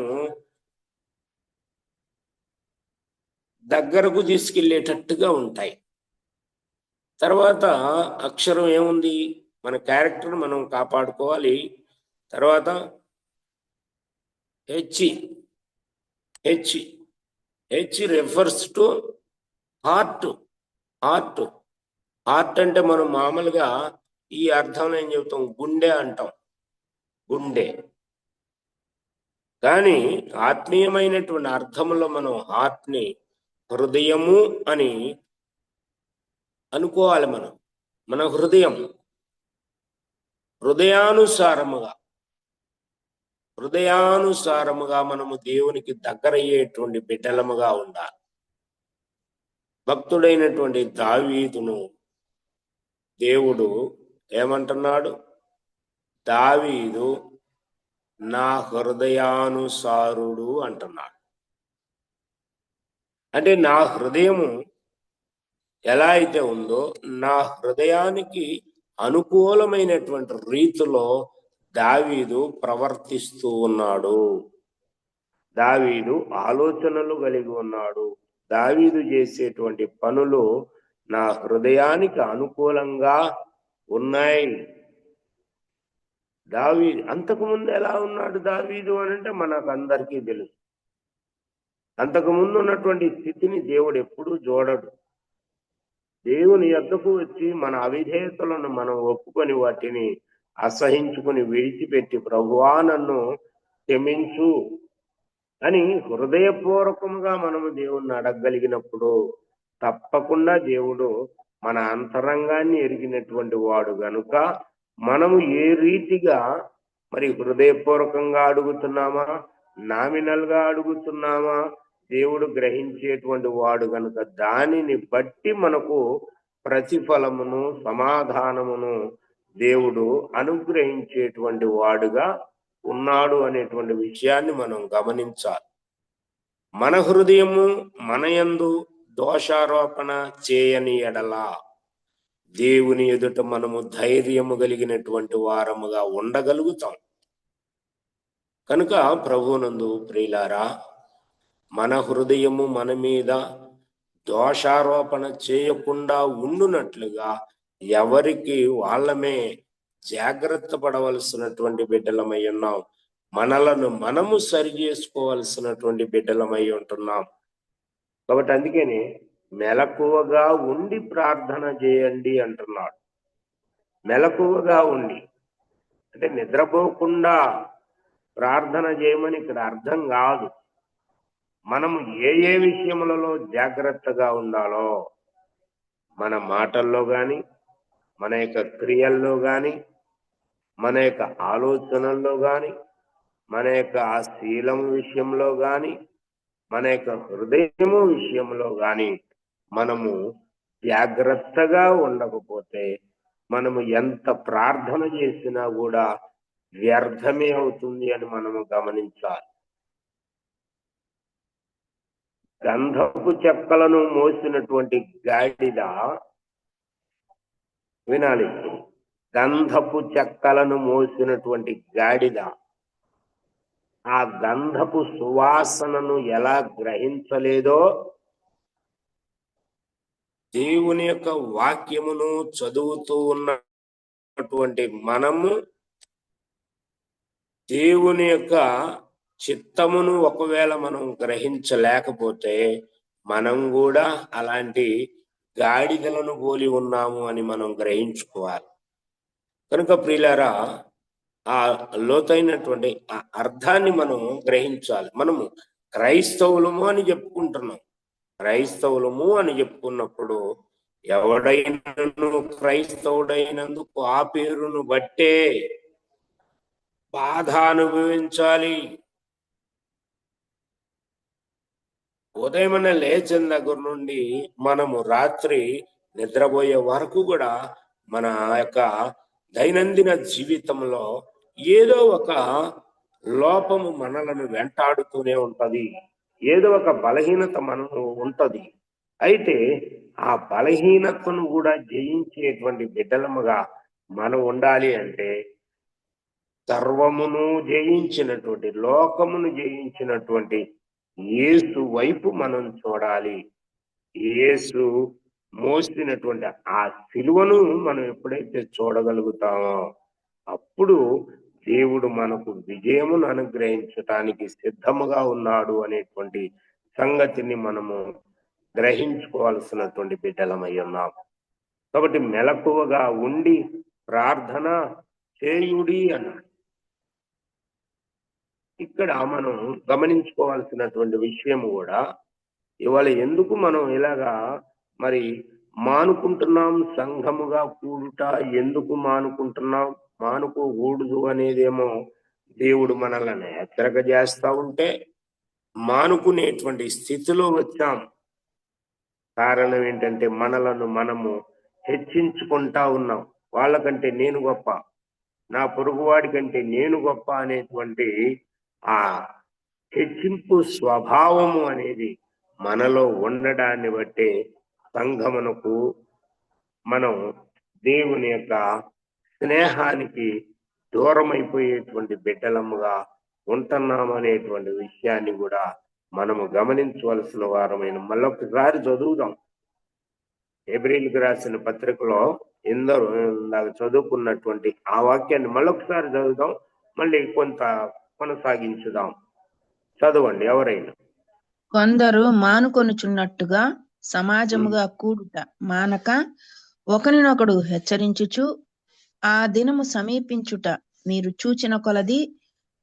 దగ్గరకు తీసుకెళ్లేటట్టుగా ఉంటాయి. తర్వాత అక్షరం ఏముంది? మన క్యారెక్టర్ మనం కాపాడుకోవాలి. తర్వాత H H H refers to heart. Heart heart అంటే మనం మామూలుగా ఈ అర్థంలో ఏం చెబుతాం? గుండె అంటాం, గుండె. కానీ ఆత్మీయమైనటువంటి అర్థంలో మనం హార్ట్ని హృదయము అని అనుకోవాలి. మన హృదయం హృదయానుసారముగా మనము దేవునికి దగ్గరయ్యేటువంటి బిడ్డలముగా ఉండాలి. భక్తుడైనటువంటి దావీదును దేవుడు ఏమంటున్నాడు? దావీదు నా హృదయానుసారుడు అంటున్నాడు. అంటే నా హృదయము ఎలా అయితే ఉందో, నా హృదయానికి అనుకూలమైనటువంటి రీతిలో దావీదు ప్రవర్తిస్తూ ఉన్నాడు. దావీదు ఆలోచనలు కలిగి ఉన్నాడు. దావీదు చేసేటువంటి పనులు నా హృదయానికి అనుకూలంగా ఉన్నాయి. దావీదు అంతకుముందు ఎలా ఉన్నాడు దావీదు అని అంటే మనకు అందరికీ తెలుసు. అంతకుముందు ఉన్నటువంటి స్థితిని దేవుడు ఎప్పుడూ చూడడు. దేవుని యొద్దకు వచ్చి మన అవిధేయతలను మనం ఒప్పుకొని వాటిని అసహించుకుని విడిచిపెట్టి ప్రభువా నన్ను క్షమించు అని హృదయపూర్వకంగా మనము దేవుణ్ణి అడగగలిగినప్పుడు తప్పకుండా దేవుడు మన అంతరంగాన్ని ఎరిగినటువంటి వాడు గనుక మనము ఏ రీతిగా మరి హృదయపూర్వకంగా అడుగుతున్నామా, నామినల్ గా అడుగుతున్నామా, దేవుడు గ్రహించేటువంటి వాడు గనుక దానిని బట్టి మనకు ప్రతిఫలమును సమాధానమును దేవుడు అనుగ్రహించేటువంటి వాడుగా ఉన్నాడు అనేటువంటి విషయాన్ని మనం గమనించాలి. మన హృదయము మన యందు దోషారోపణ చేయని ఎడల దేవుని ఎదుట మనము ధైర్యము కలిగినటువంటి వారముగా ఉండగలుగుతాం. కనుక ప్రభువునందు ప్రియులారా, మన హృదయము మన మీద దోషారోపణ చేయకుండా ఉండునట్లుగా ఎవరికి వాళ్ళమే జాగ్రత్త పడవలసినటువంటి బిడ్డలమై ఉన్నాం. మనలను మనము సరి చేసుకోవలసినటువంటి బిడ్డలమై ఉంటున్నాం. కాబట్టి అందుకని మెలకువగా ఉండి ప్రార్థన చేయండి అంటున్నాడు. మెలకువగా ఉండి అంటే నిద్రపోకుండా ప్రార్థన చేయమని ఇక్కడ అర్థం కాదు. మనము ఏ విషయములలో జాగ్రత్తగా ఉండాలో, మన మాటల్లో కానీ, మన యొక్క క్రియల్లో కానీ, మన యొక్క ఆలోచనల్లో కానీ, మన యొక్క ఆ శీలం విషయంలో కానీ, మన యొక్క హృదయము విషయంలో కానీ మనము జాగ్రత్తగా ఉండకపోతే మనము ఎంత ప్రార్థన చేసినా కూడా వ్యర్థమే అవుతుంది అని మనము గమనించాలి. గంధపు చెక్కలను మోసినటువంటి గాడిద, వినాలి, గంధపు చెక్కలను మోసినటువంటి గాడిద ఆ గంధపు సువాసనను ఎలా గ్రహించలేదో, దేవుని యొక్క వాక్యమును చదువుతూ ఉన్నటువంటి మనము దేవుని యొక్క చిత్తమును ఒకవేళ మనం గ్రహించలేకపోతే మనం కూడా అలాంటి గాడిదలను పోలి ఉన్నాము అని మనం గ్రహించుకోవాలి. కనుక ప్రియులారా, ఆ లోతైనటువంటి ఆ అర్థాన్ని మనం గ్రహించాలి. మనము క్రైస్తవులము అని చెప్పుకుంటున్నాం. క్రైస్తవులము అని చెప్పుకున్నప్పుడు ఎవడైనను క్రైస్తవుడైనందుకు ఆ పేరును బట్టే బాధ అనుభవించాలి. ఉదయమనే లేచిన దగ్గర నుండి మనము రాత్రి నిద్రపోయే వరకు కూడా మన యొక్క దైనందిన జీవితంలో ఏదో ఒక లోపము మనలను వెంటాడుతూనే ఉంటది. ఏదో ఒక బలహీనత మనలో ఉంటది. అయితే ఆ బలహీనతను కూడా జయించేటువంటి బిడ్డలముగా మనం ఉండాలి అంటే సర్వమును జయించినటువంటి, లోకమును జయించినటువంటి యేసు వైపు మనం చూడాలి. యేసు మోసినటువంటి ఆ సిలువను మనం ఎప్పుడైతే చూడగలుగుతామో అప్పుడు దేవుడు మనకు విజయమును అనుగ్రహించటానికి సిద్ధముగా ఉన్నాడు అనేటువంటి సంగతిని మనము గ్రహించుకోవాల్సినటువంటి బిడ్డలమై ఉన్నాం. కాబట్టి మెలకువగా ఉండి ప్రార్థన చేయుడి అన్నాడు. ఇక్కడ మనం గమనించుకోవాల్సినటువంటి విషయం కూడా, ఇవాళ ఎందుకు మనం ఇలాగా మరి మానుకుంటున్నాం, సంఘముగా కూడుట ఎందుకు మానుకుంటున్నాం, మానుకోకూడదు అనేదేమో దేవుడు మనల్ని హెచ్చరిక చేస్తా ఉంటే మానుకునేటువంటి స్థితిలో వచ్చాం. కారణం ఏంటంటే మనలను మనము హెచ్చించుకుంటా ఉన్నాం. వాళ్ళకంటే నేను గొప్ప, నా పొరుగువాడి కంటే నేను గొప్ప అనేటువంటి ఆ హెచ్చింపు స్వభావము అనేది మనలో ఉండడాన్ని బట్టి సంఘమునకు మనం దేవుని యొక్క స్నేహానికి దూరమైపోయేటువంటి బిడ్డలముగా ఉంటున్నాం అనేటువంటి విషయాన్ని కూడా మనము గమనించవలసిన వారమైన మళ్ళొకసారి చదువుదాం. హెబ్రీయులకు రాసిన పత్రికలో ఎందరో ఇందాక చదువుకున్నటువంటి ఆ వాక్యాన్ని మళ్ళొకసారి చదువుదాం, మళ్ళీ కొంత కొనసాగించుదాం. చదవండి ఎవరైనా. కొందరు మానుకొనుచున్నట్టుగా సమాజముగా కూడుట మానక ఒకరినొకడు హెచ్చరించుచు ఆ దినము సమీపించుట మీరు చూచిన కొలది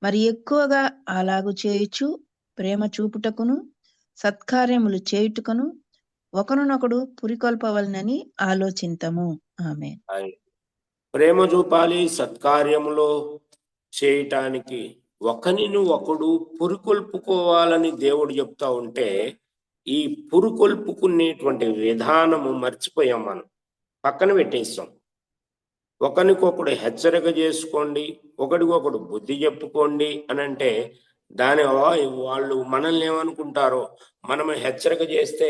మరి ఎక్కువగా అలాగు చేయుచు ప్రేమ చూపుటకును సత్కార్యములు చేయుటకును ఒకరినొకడు పురికొల్పవలనని ఆలోచింతము. ఆమేన్. ప్రేమ చూపాలి, సత్కార్యములో చేయటానికి ఒకరిని ఒకడు పురికొల్పుకోవాలని దేవుడు చెప్తా ఉంటే ఈ పురికొల్పుకునేటువంటి విధానము మర్చిపోయాం, మనం పక్కన పెట్టేస్తాం. ఒకరికొకడు హెచ్చరిక చేసుకోండి, ఒకడికొకడు బుద్ధి చెప్పుకోండి అని అంటే దాని వాళ్ళు మనల్ని ఏమనుకుంటారో, మనం హెచ్చరిక చేస్తే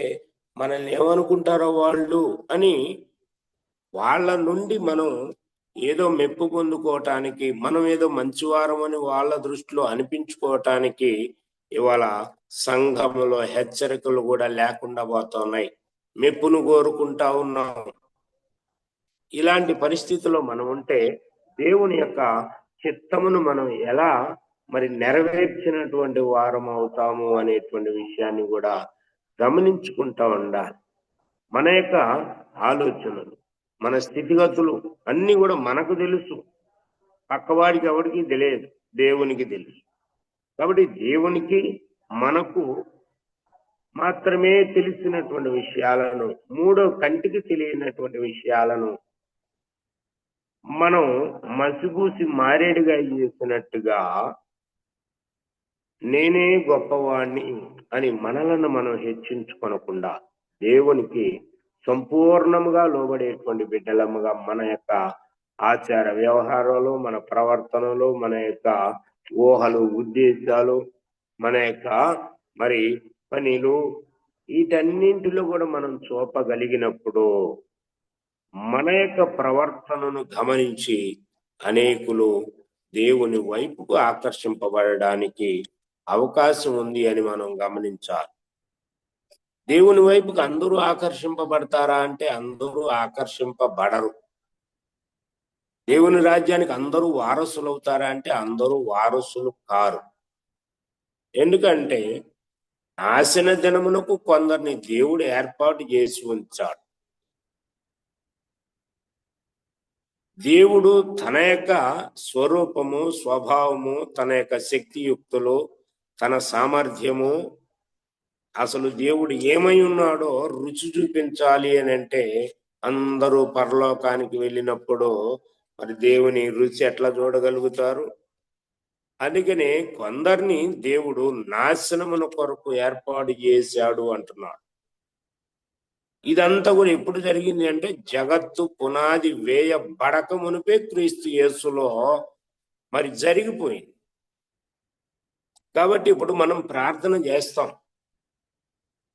మనల్ని ఏమనుకుంటారో వాళ్ళు అని వాళ్ళ నుండి మనం ఏదో మెప్పు పొందుకోవటానికి, మనం ఏదో మంచివారం అని వాళ్ళ దృష్టిలో అనిపించుకోవటానికి ఇవాళ సంఘములో హెచ్చరికలు కూడా లేకుండా పోతున్నాయి. మెప్పును కోరుకుంటా ఉన్నాం. ఇలాంటి పరిస్థితిలో మనం ఉంటే దేవుని యొక్క చిత్తమును మనం ఎలా మరి నెరవేర్చినటువంటి వారం అవుతాము అనేటువంటి విషయాన్ని కూడా గమనించుకుంటా ఉండాలి. మన యొక్క ఆలోచనలు, మన స్థితిగతులు అన్ని కూడా మనకు తెలుసు, పక్కవాడికి ఎవరికి తెలియదు, దేవునికి తెలుసు. కాబట్టి దేవునికి మనకు మాత్రమే తెలిసినటువంటి విషయాలను, మూడో కంటికి తెలియనటువంటి విషయాలను మనం మసిగూసి మారేడుగా చేసినట్టుగా నేనే గొప్పవాణ్ణి అని మనలను మనం హెచ్చించుకొనకుండా దేవునికి సంపూర్ణముగా లోబడేటువంటి బిడ్డలముగా మన యొక్క ఆచార వ్యవహారాలు, మన ప్రవర్తనలు, మన యొక్క ఊహలు, ఉద్దేశాలు, మన యొక్క మరి పనిలు, వీటన్నింటిలో కూడా మనం చూపగలిగినప్పుడు మన యొక్క ప్రవర్తనను గమనించి అనేకులు దేవుని వైపుకు ఆకర్షింపబడడానికి అవకాశం ఉంది అని మనం గమనించాలి. దేవుని వైపుకు అందరూ ఆకర్షింపబడతారా అంటే అందరూ ఆకర్షింపబడరు. దేవుని రాజ్యానికి అందరూ వారసులు అవుతారా అంటే అందరూ వారసులు కారు. ఎందుకంటే నాశన దినమునకు కొందరిని దేవుడు ఏర్పాటు చేసి ఉంచాడు. దేవుడు తన యొక్క స్వరూపము, స్వభావము, తన యొక్క శక్తియుక్తులు, తన సామర్థ్యము, అసలు దేవుడు ఏమై ఉన్నాడో రుచి చూపించాలి అని అంటే అందరూ పరలోకానికి వెళ్ళినప్పుడు మరి దేవుని రుచి ఎట్లా చూడగలుగుతారు? అందుకనే కొందరిని దేవుడు నాశనమున కొరకు ఏర్పాటు చేశాడు అంటున్నాడు. ఇదంతా కూడా ఎప్పుడు జరిగింది అంటే జగత్తు పునాది వేయబడక మునిపే క్రీస్తు యేసులో మరి జరిగిపోయింది. కాబట్టి ఇప్పుడు మనం ప్రార్థన చేస్తాం,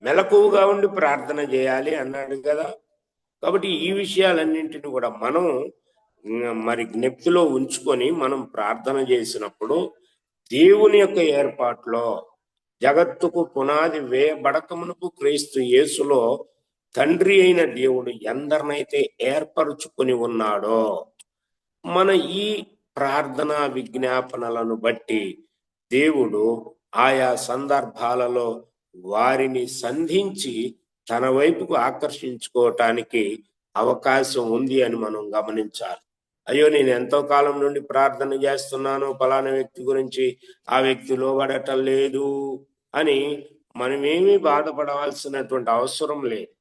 మెలకువగా ఉండి ప్రార్థన చేయాలి అన్నాడు కదా. కాబట్టి ఈ విషయాలన్నింటినీ కూడా మనం మరి జ్ఞప్తిలో ఉంచుకొని మనం ప్రార్థన చేసినప్పుడు దేవుని యొక్క ఏర్పాట్లో జగత్తుకు పునాది వేయబడక మునుపు క్రీస్తు యేసులో తండ్రి అయిన దేవుడు ఎందరినైతే ఏర్పరుచుకొని ఉన్నాడో మన ఈ ప్రార్థనా విజ్ఞాపనలను బట్టి దేవుడు ఆయా సందర్భాలలో వారిని సంధించి తన వైపుకు ఆకర్షించుకోవటానికి అవకాశం ఉంది అని మనం గమనించాలి. అయ్యో, నేను ఎంతో కాలం నుండి ప్రార్థన చేస్తున్నాను, ఫలానా వ్యక్తి గురించి, ఆ వ్యక్తి లోబడటం లేదు అని మనమేమీ బాధపడవలసినటువంటి అవసరం లేదు.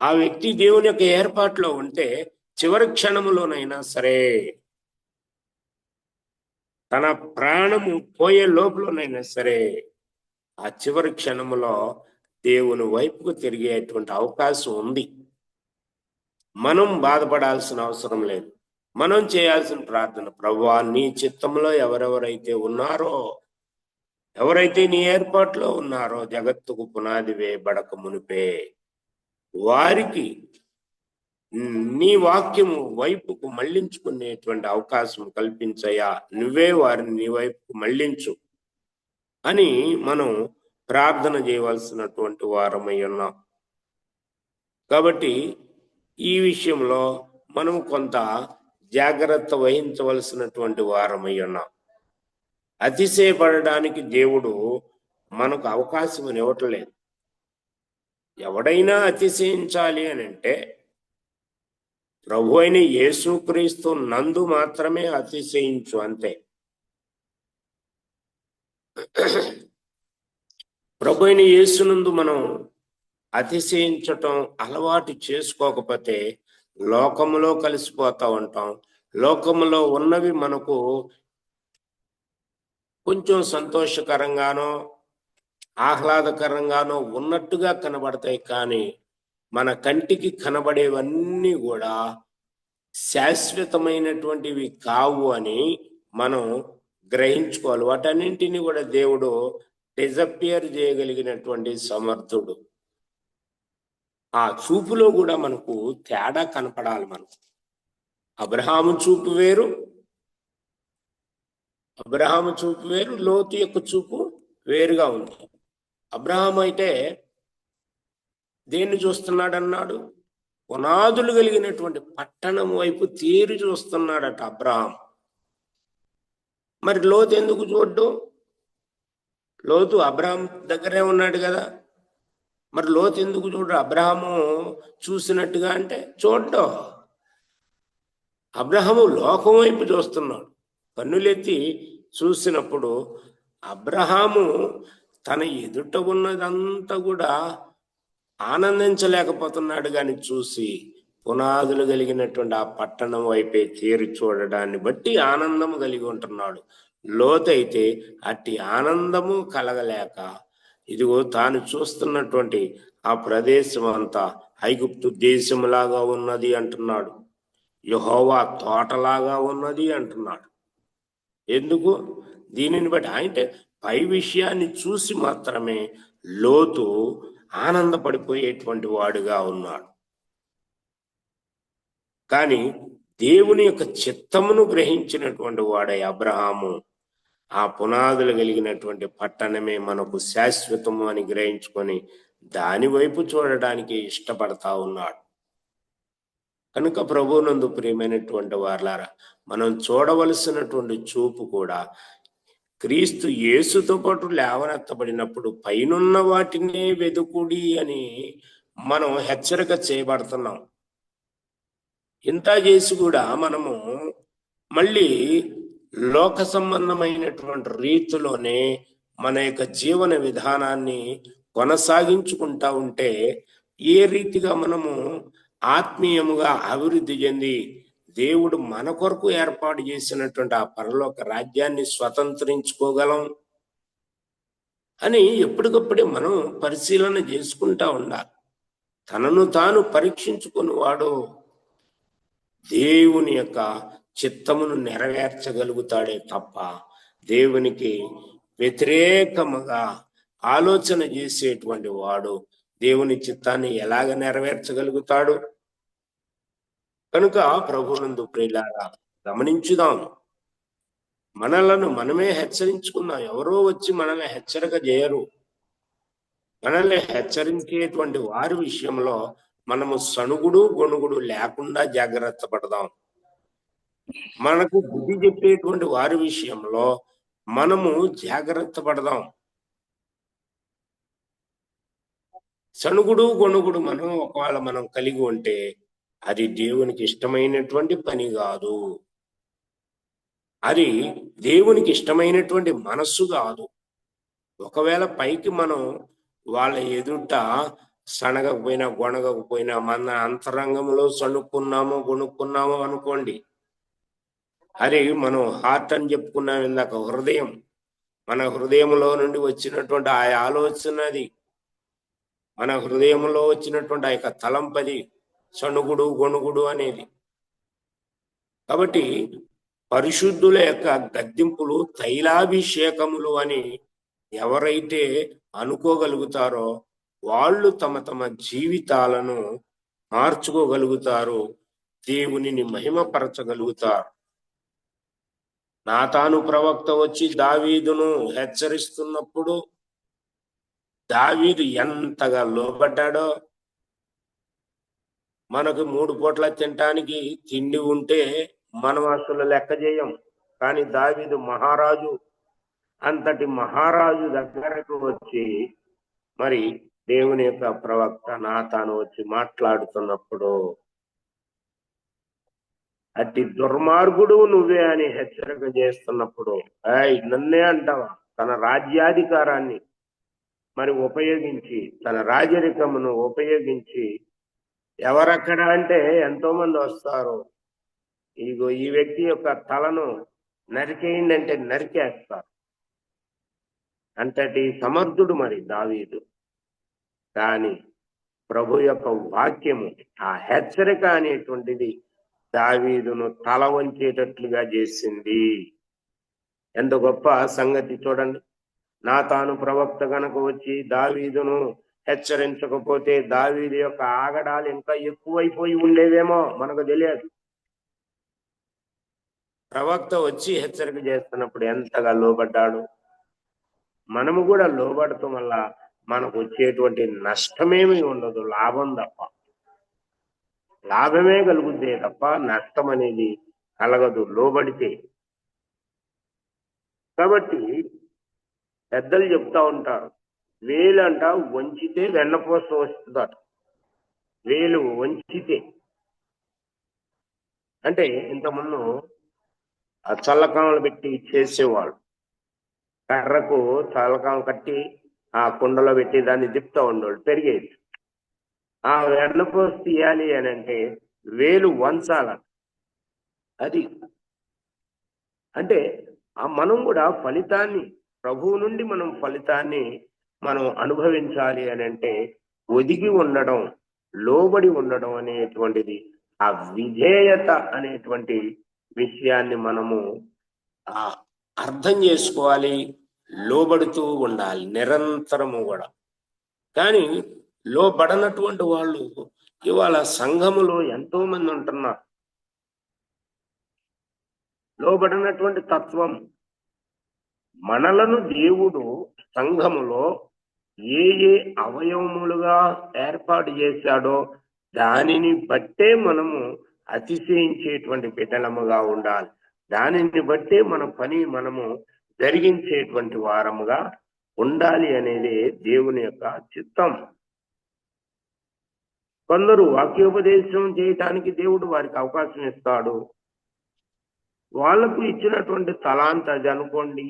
ఆ వ్యక్తి దేవుని యొక్క ఏర్పాట్లో ఉంటే చివరి క్షణములోనైనా సరే, తన ప్రాణము పోయే లోపలనైనా సరే, ఆ చివరి క్షణములో దేవుని వైపుకు తిరిగేటువంటి అవకాశం ఉంది. మనం బాధపడాల్సిన అవసరం లేదు. మనం చేయాల్సిన ప్రార్థన, ప్రభువా, నీ చిత్తంలో ఎవరెవరైతే ఉన్నారో, ఎవరైతే నీ ఏర్పాట్లో ఉన్నారో, జగత్తుకు పునాది వేయబడక మునిపే వారికి నీ వాక్యము వైపుకు మళ్లించుకునేటువంటి అవకాశం కల్పించయ్యా, నువ్వే వారిని నీ వైపుకు మళ్లించు అని మనం ప్రార్థన చేయవలసినటువంటి వారమై ఉన్నాం. కాబట్టి ఈ విషయంలో మనం కొంత జాగ్రత్త వహించవలసినటువంటి వారమై ఉన్నాం. అతిశయపడడానికి దేవుడు మనకు అవకాశం ఇవ్వట్లేదు. ఎవడైనా అతిశయించాలి అని అంటే ప్రభు అయిన యేసుక్రీస్తు నందు మాత్రమే అతిశయించు, అంతే. ప్రభు అయిన యేసునందు మనం అతిశయించటం అలవాటు చేసుకోకపోతే లోకములో కలిసిపోతా ఉంటాం. లోకములో ఉన్నవి మనకు కొంచెం సంతోషకరంగానో ఆహ్లాదకరంగానో ఉన్నట్టుగా కనబడతాయి, కానీ మన కంటికి కనబడేవన్నీ కూడా శాశ్వతమైనటువంటివి కావు అని మనం గ్రహించుకోవాలి. వాటన్నింటినీ కూడా దేవుడు డిజపియర్ చేయగలిగినటువంటి సమర్థుడు. ఆ చూపులో కూడా మనకు తేడా కనపడాలి. మనకు అబ్రహాము చూపు వేరు, లోతు యొక్క చూపు వేరుగా ఉంది. అబ్రహాము అయితే దేన్ని చూస్తున్నాడన్నాడు? పునాదులు కలిగినటువంటి పట్టణం వైపు తీరి చూస్తున్నాడట అబ్రహాం. మరి లోతు ఎందుకు చూడ్డు? లోతు అబ్రహాం దగ్గరే ఉన్నాడు కదా, మరి లోతు ఎందుకు చూడు? అబ్రహాము చూసినట్టుగా అంటే చూడ్డు. అబ్రహాము లోకం వైపు చూస్తున్నాడు. కన్నులెత్తి చూసినప్పుడు అబ్రహాము తన ఎదుట ఉన్నదంతా కూడా ఆనందించలేకపోతున్నాడు, కానీ చూసి పునాదులు కలిగినటువంటి ఆ పట్టణం వైపే తీరి చూడడాన్ని బట్టి ఆనందము కలిగి ఉంటున్నాడు. లోతైతే అట్టి ఆనందము కలగలేక ఇదిగో తాను చూస్తున్నటువంటి ఆ ప్రదేశం అంతా ఐగుప్తు దేశంలాగా ఉన్నది అంటున్నాడు, యెహోవా తోటలాగా ఉన్నది అంటున్నాడు. ఎందుకు? దీనిని బట్టి అంటే పై విషయాన్ని చూసి మాత్రమే లోతు ఆనందపడిపోయేటువంటి వాడుగా ఉన్నాడు. కానీ దేవుని యొక్క చిత్తమును గ్రహించినటువంటి వాడై అబ్రహాము ఆ పునాదులు కలిగినటువంటి పట్టణమే మనకు శాశ్వతము అని గ్రహించుకొని దాని వైపు చూడడానికి ఇష్టపడతా ఉన్నాడు. కనుక ప్రభువునందు ప్రియమైనటువంటి వారలారా, మనం చూడవలసినటువంటి చూపు కూడా క్రీస్తు యేసుతో పాటు లేవనెత్తబడినప్పుడు పైనున్న వాటినే వెదుకుడి అని మనం హెచ్చరిక చేయబడుతున్నాం. ఇంత చేసి కూడా మనము మళ్ళీ లోక సంబంధమైనటువంటి రీతిలోనే మన యొక్క జీవన విధానాన్ని కొనసాగించుకుంటా ఉంటే ఏ రీతిగా మనము ఆత్మీయముగా అభివృద్ధి చెంది దేవుడు మన కొరకు ఏర్పాటు చేసినటువంటి ఆ పరలోక రాజ్యాన్ని స్వతంత్రించుకోగలం అని ఎప్పటికప్పుడే మనం పరిశీలన చేసుకుంటా ఉండాలి. తనను తాను పరీక్షించుకుని వాడు దేవుని యొక్క చిత్తమును నెరవేర్చగలుగుతాడే తప్ప దేవునికి వ్యతిరేకముగా ఆలోచన చేసేటువంటి వాడు దేవుని చిత్తాన్ని ఎలాగ నెరవేర్చగలుగుతాడు? కనుక ప్రభువునందు ప్రియులారా, గమనించుదాం. మనలను మనమే హెచ్చరించుకుందాం. ఎవరో వచ్చి మనల్ని హెచ్చరిక చేయరు. మనల్ని హెచ్చరించేటువంటి వారి విషయంలో మనము సణుగుడు గొణుగుడు లేకుండా జాగ్రత్త పడదాం. మనకు బుద్ధి చెప్పేటువంటి వారి విషయంలో మనము జాగ్రత్త పడదాం. సణుగుడు గొణుగుడు ఒకవేళ మనం కలిగి ఉంటే అది దేవునికి ఇష్టమైనటువంటి పని కాదు. అది దేవునికి ఇష్టమైనటువంటి మనస్సు కాదు. ఒకవేళ పైకి మనం వాళ్ళ ఎదుట సనగకపోయినా గొనగకపోయినా మన అంతరంగంలో సణుక్కున్నామో గొనుక్కున్నామో అనుకోండి, అది మనం హార్ట్ అని చెప్పుకున్నాం ఇందాక, హృదయం. మన హృదయంలో నుండి వచ్చినటువంటి ఆ ఆలోచనది, మన హృదయంలో వచ్చినటువంటి ఆ యొక్క తలంపది సణుగుడు గొణుగుడు అనేది. కాబట్టి పరిశుద్ధుల యొక్క గద్దింపులు తైలాభిషేకములు అని ఎవరైతే అనుకోగలుగుతారో వాళ్ళు తమ తమ జీవితాలను మార్చుకోగలుగుతారు, దేవునిని మహిమపరచగలుగుతారు. నాతాను ప్రవక్త వచ్చి దావీదును హెచ్చరిస్తున్నప్పుడు దావీదు ఎంతగా లోబడ్డాడో. మనకు 3 పూట్ల తినటానికి తిండి ఉంటే మనం అసలు లెక్క చేయం, కానీ దావీదు మహారాజు, అంతటి మహారాజు దగ్గరకు వచ్చి మరి దేవుని యొక్క ప్రవక్త నాతాను వచ్చి మాట్లాడుతున్నప్పుడు అతి దుర్మార్గుడు నువ్వే అని హెచ్చరిక చేస్తున్నప్పుడు, నన్నే అంటావా? తన రాజ్యాధికారాన్ని మరి ఉపయోగించి, తన రాజరికమును ఉపయోగించి, ఎవరక్కడ అంటే ఎంతో మంది వస్తారు, ఇగో ఈ వ్యక్తి యొక్క తలను నరికేయండి అంటే నరికేస్తారు. అంతటి సమర్థుడు మరి దావీదు. కానీ ప్రభు యొక్క వాక్యము, ఆ హెచ్చరిక అనేటువంటిది దావీదును తల వంచేటట్లుగా చేసింది. ఎంత గొప్ప సంగతి చూడండి. నాతాను ప్రవక్త గనక వచ్చి దావీదును హెచ్చరించకపోతే దావీదు యొక్క ఆగడాలు ఇంకా ఎక్కువైపోయి ఉండేవేమో, మనకు తెలియదు. ప్రవక్త వచ్చి హెచ్చరిక చేస్తున్నప్పుడు ఎంతగా లోబడ్డాడు. మనము కూడా లోబడటం వల్ల మనకు వచ్చేటువంటి నష్టమేమీ ఉండదు, లాభం తప్ప. లాభమే కలుగుద్దే తప్ప నష్టం అనేది కలగదు లోబడితే. కాబట్టి పెద్దలు చెప్తా ఉంటారు, వేలంట వంచితే వెన్నపూస వస్తుందట. వేలు వంచితే అంటే ఇంతకుముందు ఆ చల్లకామలు పెట్టి చేసేవాళ్ళు, కర్రకు చల్లకామ కట్టి ఆ కుండలో పెట్టి దాన్ని తిప్పుతూ ఉండేవాళ్ళు, పెరిగేది. ఆ వెన్నపూస తీయాలి అని అంటే వేలు వంచాల. అది అంటే మనం కూడా ఫలితాన్ని, ప్రభువు నుండి మనం ఫలితాన్ని మనం అనుభవించాలి అని అంటే ఒదిగి ఉండడం, లోబడి ఉండడం అనేటువంటిది, ఆ విధేయత అనేటువంటి విషయాన్ని మనము అర్థం చేసుకోవాలి, లోబడుతూ ఉండాలి నిరంతరము కూడా. కానీ లోబడనటువంటి వాళ్ళు ఇవాళ సంఘములో ఎంతో మంది ఉంటున్నారు. లోబడినటువంటి తత్వం, మనలను దేవుడు సంఘములో ఏ ఏ అవయవములుగా ఏర్పాటు చేశాడో దానిని బట్టే మనము అతిశయించేటువంటి బిడ్డలముగా ఉండాలి. దానిని బట్టే మన పని మనము జరిగించేటువంటి వారముగా ఉండాలి అనేది దేవుని యొక్క చిత్తం. కొందరు వాక్యోపదేశం చేయటానికి దేవుడు వారికి అవకాశం ఇస్తాడు. వాళ్లకు ఇచ్చినటువంటి తలాంత అది అనుకోండి.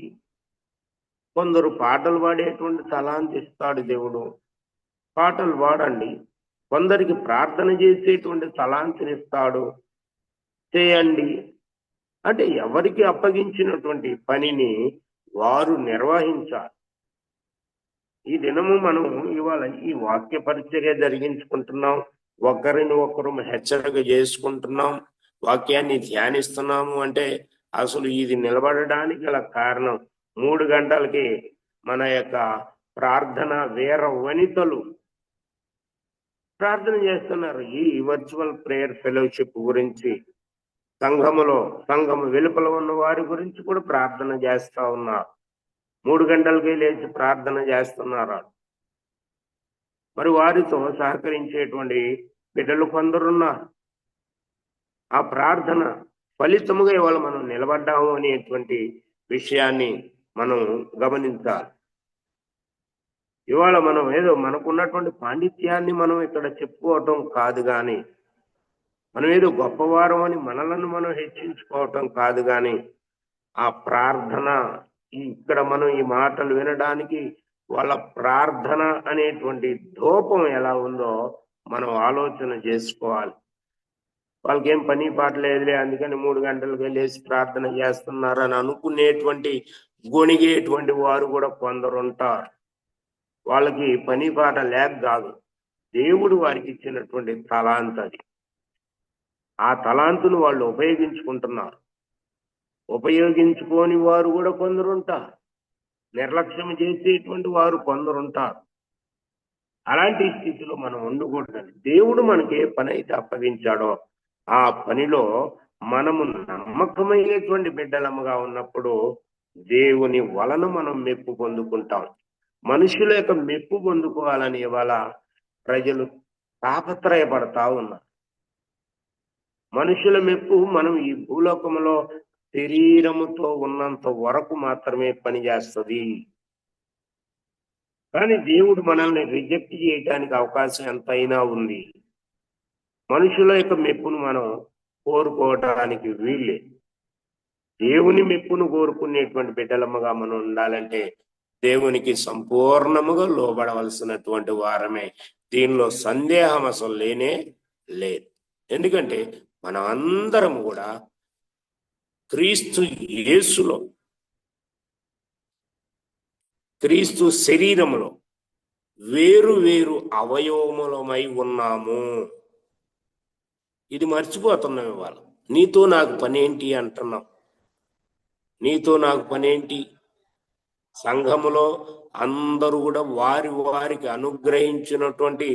కొందరు పాటలు పాడేటువంటి తలాంత ఇస్తాడు దేవుడు, పాటలు పాడండి. కొందరికి ప్రార్థన చేసేటువంటి తలాంతని ఇస్తాడు, చేయండి. అంటే ఎవరికి అప్పగించినటువంటి పనిని వారు నిర్వహించాలి. ఈ దినము మనం ఇవాళ ఈ వాక్య పరిచర్య జరిగించుకుంటున్నాం, ఒకరిని ఒకరు హెచ్చరిక చేసుకుంటున్నాం, వాక్యాన్ని ధ్యానిస్తున్నాము. అంటే అసలు ఇది నిలబడడానికి గల కారణం 3 గంటలకి మన యొక్క ప్రార్థన వీర వనితలు ప్రార్థన చేస్తున్నారు. ఈ వర్చువల్ ప్రేయర్ ఫెలోషిప్ గురించి, సంఘము వెలుపల ఉన్న వారి గురించి కూడా ప్రార్థన చేస్తా ఉన్నారు. 3 గంటలకే లేచి ప్రార్థన చేస్తున్నారు. మరి వారితో సహకరించేటువంటి బిడ్డలు కొందరున్నారు. ఆ ప్రార్థన ఫలితముగా ఇవాళ మనం నిలబడ్డాము అనేటువంటి విషయాన్ని మనం గమనించాలి. ఇవాళ మనం ఏదో మనకున్నటువంటి పాండిత్యాన్ని మనం ఇక్కడ చెప్పుకోవటం కాదు కానీ, మనం ఏదో గొప్పవారం అని మనలను మనం హెచ్చించుకోవటం కాదు కానీ, ఆ ప్రార్థన ఇక్కడ మనం ఈ మాటలు వినడానికి వాళ్ళ ప్రార్థన అనేటువంటి ధూపం ఎలా ఉందో మనం ఆలోచన చేసుకోవాలి. వాళ్ళకి ఏం పని పాట లేదులే, అందుకని 3 గంటలకు లేచి ప్రార్థన చేస్తున్నారు అని అనుకునేటువంటి గొణిగేటువంటి వారు కూడా కొందరు ఉంటారు. వాళ్ళకి పని పాట లేక కాదు, దేవుడు వారికి ఇచ్చినటువంటి తలాంత్ అది. ఆ తలాంతును వాళ్ళు ఉపయోగించుకుంటున్నారు. ఉపయోగించుకోని వారు కూడా కొందరు ఉంటారు. నిర్లక్ష్యం చేసేటువంటి వారు కొందరు ఉంటారు. అలాంటి స్థితిలో మనం ఉండకూడదని, దేవుడు మనకి ఏ పని అయితే అప్పగించాడో ఆ పనిలో మనము నమ్మకమైనటువంటి బిడ్డలముగా ఉన్నప్పుడు దేవుని వలన మనం మెప్పు పొందుకుంటాం. మనుషుల యొక్క మెప్పు పొందుకోవాలని ఇవాళ ప్రజలు తాపత్రయపడతా ఉన్నారు. మనుషుల మెప్పు మనం ఈ భూలోకంలో శరీరముతో ఉన్నంత వరకు మాత్రమే పనిచేస్తుంది. కానీ దేవుడు మనల్ని రిజెక్ట్ చేయడానికి అవకాశం ఎంతైనా ఉంది. మనుషుల యొక్క మెప్పును మనం కోరుకోవటానికి వీళ్ళే. దేవుని మెప్పును కోరుకునేటువంటి బిడ్డలమ్మగా మనం ఉండాలంటే దేవునికి సంపూర్ణముగా లోబడవలసినటువంటి వారమే. దీనిలో సందేహం అసలు లేనే లేదు. ఎందుకంటే మనం అందరం కూడా క్రీస్తు యేసులో, క్రీస్తు శరీరములో వేరు వేరు అవయవములమై ఉన్నాము. ఇది మర్చిపోతున్నాం ఇవాళ. నీతో నాకు పనేంటి అంటున్నాం. నీతో నాకు పనేంటి? సంఘములో అందరూ కూడా వారి వారికి అనుగ్రహించినటువంటి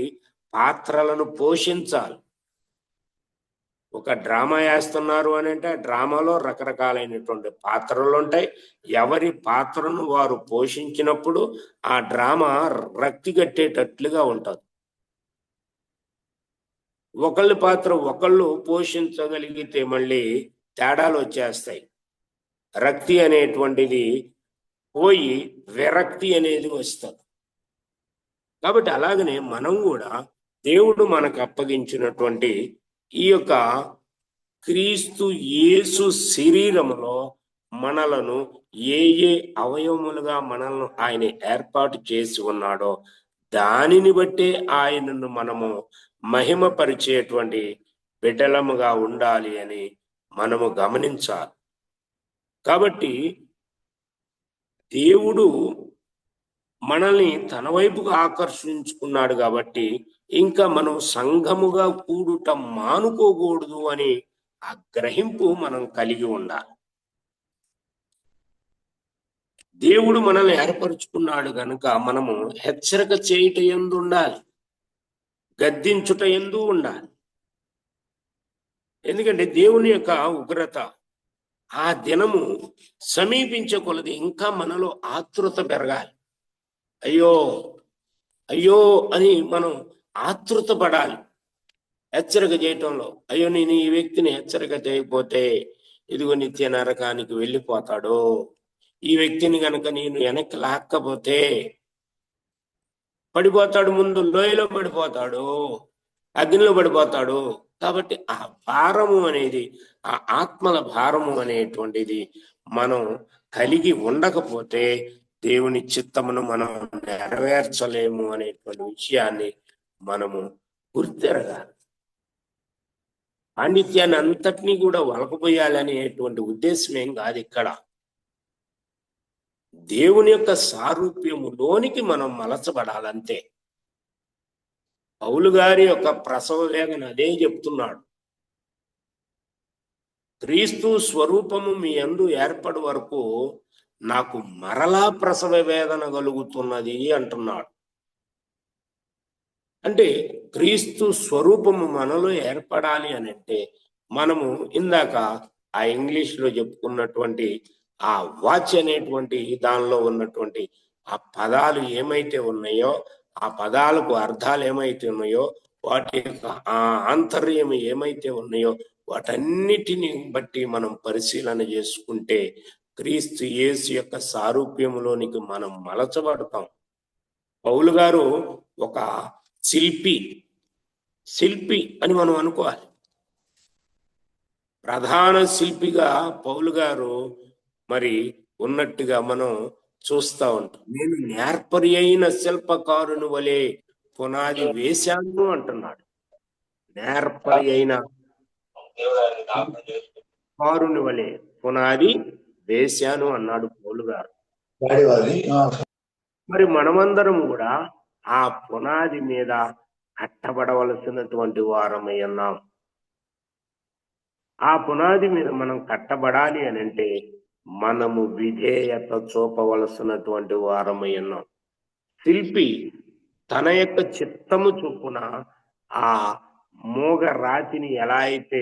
పాత్రలను పోషించాలి. ఒక డ్రామా వేస్తున్నారు అని అంటే ఆ డ్రామాలో రకరకాలైనటువంటి పాత్రలు ఉంటాయి. ఎవరి పాత్రను వారు పోషించినప్పుడు ఆ డ్రామా రక్తి కట్టేటట్లుగా ఉంటుంది. ఒకళ్ళ పాత్ర ఒకళ్ళు పోషించగలిగితే మళ్ళీ తేడాలు వచ్చేస్తాయి. రక్తి అనేటువంటిది పోయి విరక్తి అనేది వస్తుంది. కాబట్టి అలాగనే మనం కూడా దేవుడు మనకు అప్పగించినటువంటి ఈ యొక్క క్రీస్తు యేసు శరీరములో మనలను ఏ ఏ అవయవములుగా మనల్ని ఆయన ఏర్పాటు చేసి ఉన్నాడో దానిని బట్టే ఆయనను మనము మహిమపరిచేటువంటి బిడ్డలముగా ఉండాలి అని మనము గమనించాలి. కాబట్టి దేవుడు మనల్ని తన వైపుగా ఆకర్షించుకున్నాడు కాబట్టి ఇంకా మనం సంఘముగా కూడుట మానుకోకూడదు అని ఆ గ్రహింపు మనం కలిగి ఉండాలి. దేవుడు మనల్ని ఏర్పరచుకున్నాడు కనుక మనము హెచ్చరిక చేయుట యందు ఉండాలి, గద్దించుట యందు ఉండాలి. ఎందుకంటే దేవుని యొక్క ఉగ్రత ఆ దినము సమీపించే కొలది ఇంకా మనలో ఆతృత పెరగాలి. అయ్యో అయ్యో అని మనం ఆతృత పడాలి హెచ్చరిక చేయటంలో. అయ్యో నేను ఈ వ్యక్తిని హెచ్చరిక చేయకపోతే ఇదిగో నిత్య నరకానికి వెళ్ళిపోతాడు, ఈ వ్యక్తిని గనక నేను వెనక్కి లాక్కపోతే పడిపోతాడు, ముందు లోయలో పడిపోతాడు, అగ్నిలో పడిపోతాడు. కాబట్టి ఆ భారము అనేది, ఆ ఆత్మల భారము అనేటువంటిది మనం కలిగి ఉండకపోతే దేవుని చిత్తమును మనం నెరవేర్చలేము అనేటువంటి విషయాన్ని మనము గుర్తెరగాలి. పాండిత్యాన్ని అంతటినీ కూడా వలకపోయాలనేటువంటి ఉద్దేశం ఏం కాదు. ఇక్కడ దేవుని యొక్క సారూప్యములోనికి మనం మలచబడాలంతే. పౌలు గారి యొక్క ప్రసవ వేదన అదే చెప్తున్నాడు. క్రీస్తు స్వరూపము మీ యందు ఏర్పడి వరకు నాకు మరలా ప్రసవ వేదన కలుగుతున్నది అంటున్నాడు. అంటే క్రీస్తు స్వరూపము మనలో ఏర్పడాలి అని అంటే మనము ఇందాక ఆ ఇంగ్లీష్ లో చెప్పుకున్నటువంటి ఆ వాచ్ అనేటువంటి దానిలో ఉన్నటువంటి ఆ పదాలు ఏమైతే ఉన్నాయో ఆ పదాలకు అర్థాలు ఏమైతే ఉన్నాయో, వాటి యొక్క ఆ ఆంతర్యం ఏమైతే ఉన్నాయో వాటన్నిటిని బట్టి మనం పరిశీలన చేసుకుంటే క్రీస్తు యేసు యొక్క సారూప్యములోనికి మనం మలచబడతాం. పౌలు గారు ఒక శిల్పి అని మనం అనుకోవాలి. ప్రధాన శిల్పిగా పౌలు గారు మరి ఉన్నట్టుగా మనం చూస్తూ ఉంటాం. నేను నేర్పరి అయిన శిల్పకారుని వలె పునాది వేశాను అంటున్నాడు. నేర్పరి అయిన కారుని వలె పునాది వేశాను అన్నాడు పౌలు గారు. మరి మనమందరం కూడా ఆ పునాది మీద కట్టబడవలసినటువంటి వారమై ఉన్నాం. ఆ పునాది మీద మనం కట్టబడాలి అని అంటే మనము విధేయత చూపవలసినటువంటి వారమై ఉన్నాం. శిల్పి తన యొక్క చిత్తము చొప్పున ఆ మూగ రాతిని ఎలా అయితే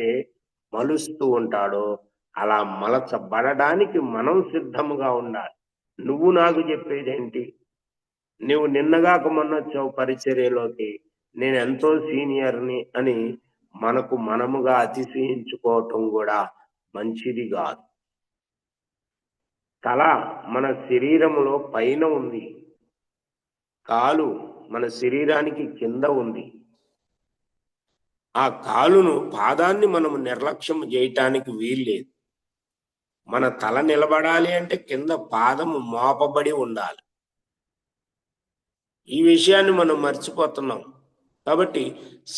మలుస్తూ ఉంటాడో అలా మలచబడడానికి మనం సిద్ధముగా ఉండాలి. నువ్వు నాకు చెప్పేదేంటి? నువ్వు నిన్నగాక మొన్న వచ్చావు పరిచర్యలోకి, నేను ఎంతో సీనియర్ని అని మనకు మనముగా అతిశయించుకోవటం కూడా మంచిది కాదు. తల మన శరీరంలో పైన ఉంది, కాలు మన శరీరానికి కింద ఉంది. ఆ పాదాన్ని మనము నిర్లక్ష్యం చేయటానికి వీల్లేదు. మన తల నిలబడాలి అంటే కింద పాదము మోపబడి ఉండాలి. ఈ విషయాన్ని మనం మర్చిపోతున్నాం. కాబట్టి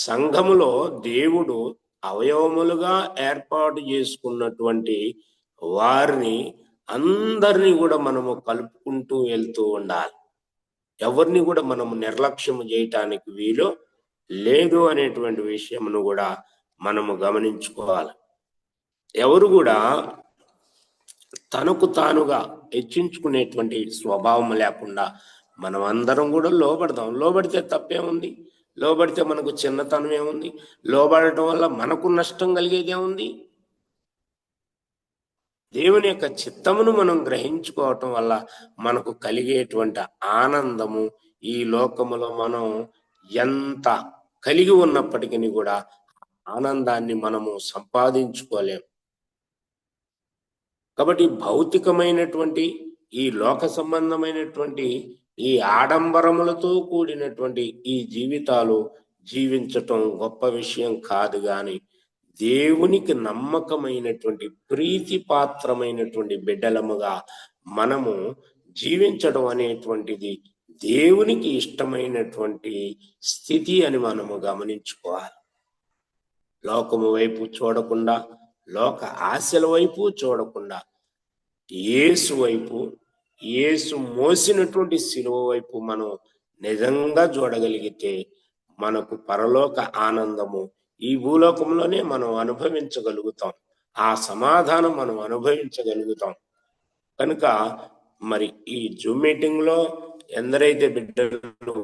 సంఘములో దేవుడు అవయవములుగా ఏర్పాటు చేసుకున్నటువంటి వారిని అందరినీ కూడా మనము కలుపుకుంటూ వెళ్తూ ఉండాలి. ఎవరిని కూడా మనము నిర్లక్ష్యం చేయటానికి వీలు లేదు అనేటువంటి విషయమును కూడా మనము గమనించుకోవాలి. ఎవరు కూడా తనకు తానుగా హెచ్చించుకునేటువంటి స్వభావం లేకుండా మనం అందరం కూడా లోబడదాం. లోబడితే తప్పేముంది? లోబడితే మనకు చిన్నతనం ఏముంది? లోబడటం వల్ల మనకు నష్టం కలిగేదేముంది? దేవుని యొక్క చిత్తమును మనం గ్రహించుకోవటం వల్ల మనకు కలిగేటువంటి ఆనందము ఈ లోకములో మనం ఎంత కలిగి ఉన్నప్పటికీ కూడా ఆనందాన్ని మనము సంపాదించుకోలేం. కాబట్టి భౌతికమైనటువంటి ఈ లోక సంబంధమైనటువంటి ఈ ఆడంబరములతో కూడినటువంటి ఈ జీవితాలు జీవించటం గొప్ప విషయం కాదు, కానీ దేవునికి నమ్మకమైనటువంటి ప్రీతి పాత్రమైనటువంటి బిడ్డలముగా మనము జీవించడం అనేటువంటిది దేవునికి ఇష్టమైనటువంటి స్థితి అని మనము గమనించుకోవాలి. లోకము వైపు చూడకుండా, లోక ఆశల వైపు చూడకుండా యేసు వైపు, యేసు మోసినటువంటి శిలువ వైపు మనం నిజంగా చూడగలిగితే మనకు పరలోక ఆనందము ఈ భూలోకంలోనే మనం అనుభవించగలుగుతాం. ఆ సమాధానం మనం అనుభవించగలుగుతాం. కనుక మరి ఈ జూమ్ మీటింగ్ లో ఎందరైతే బిడ్డలు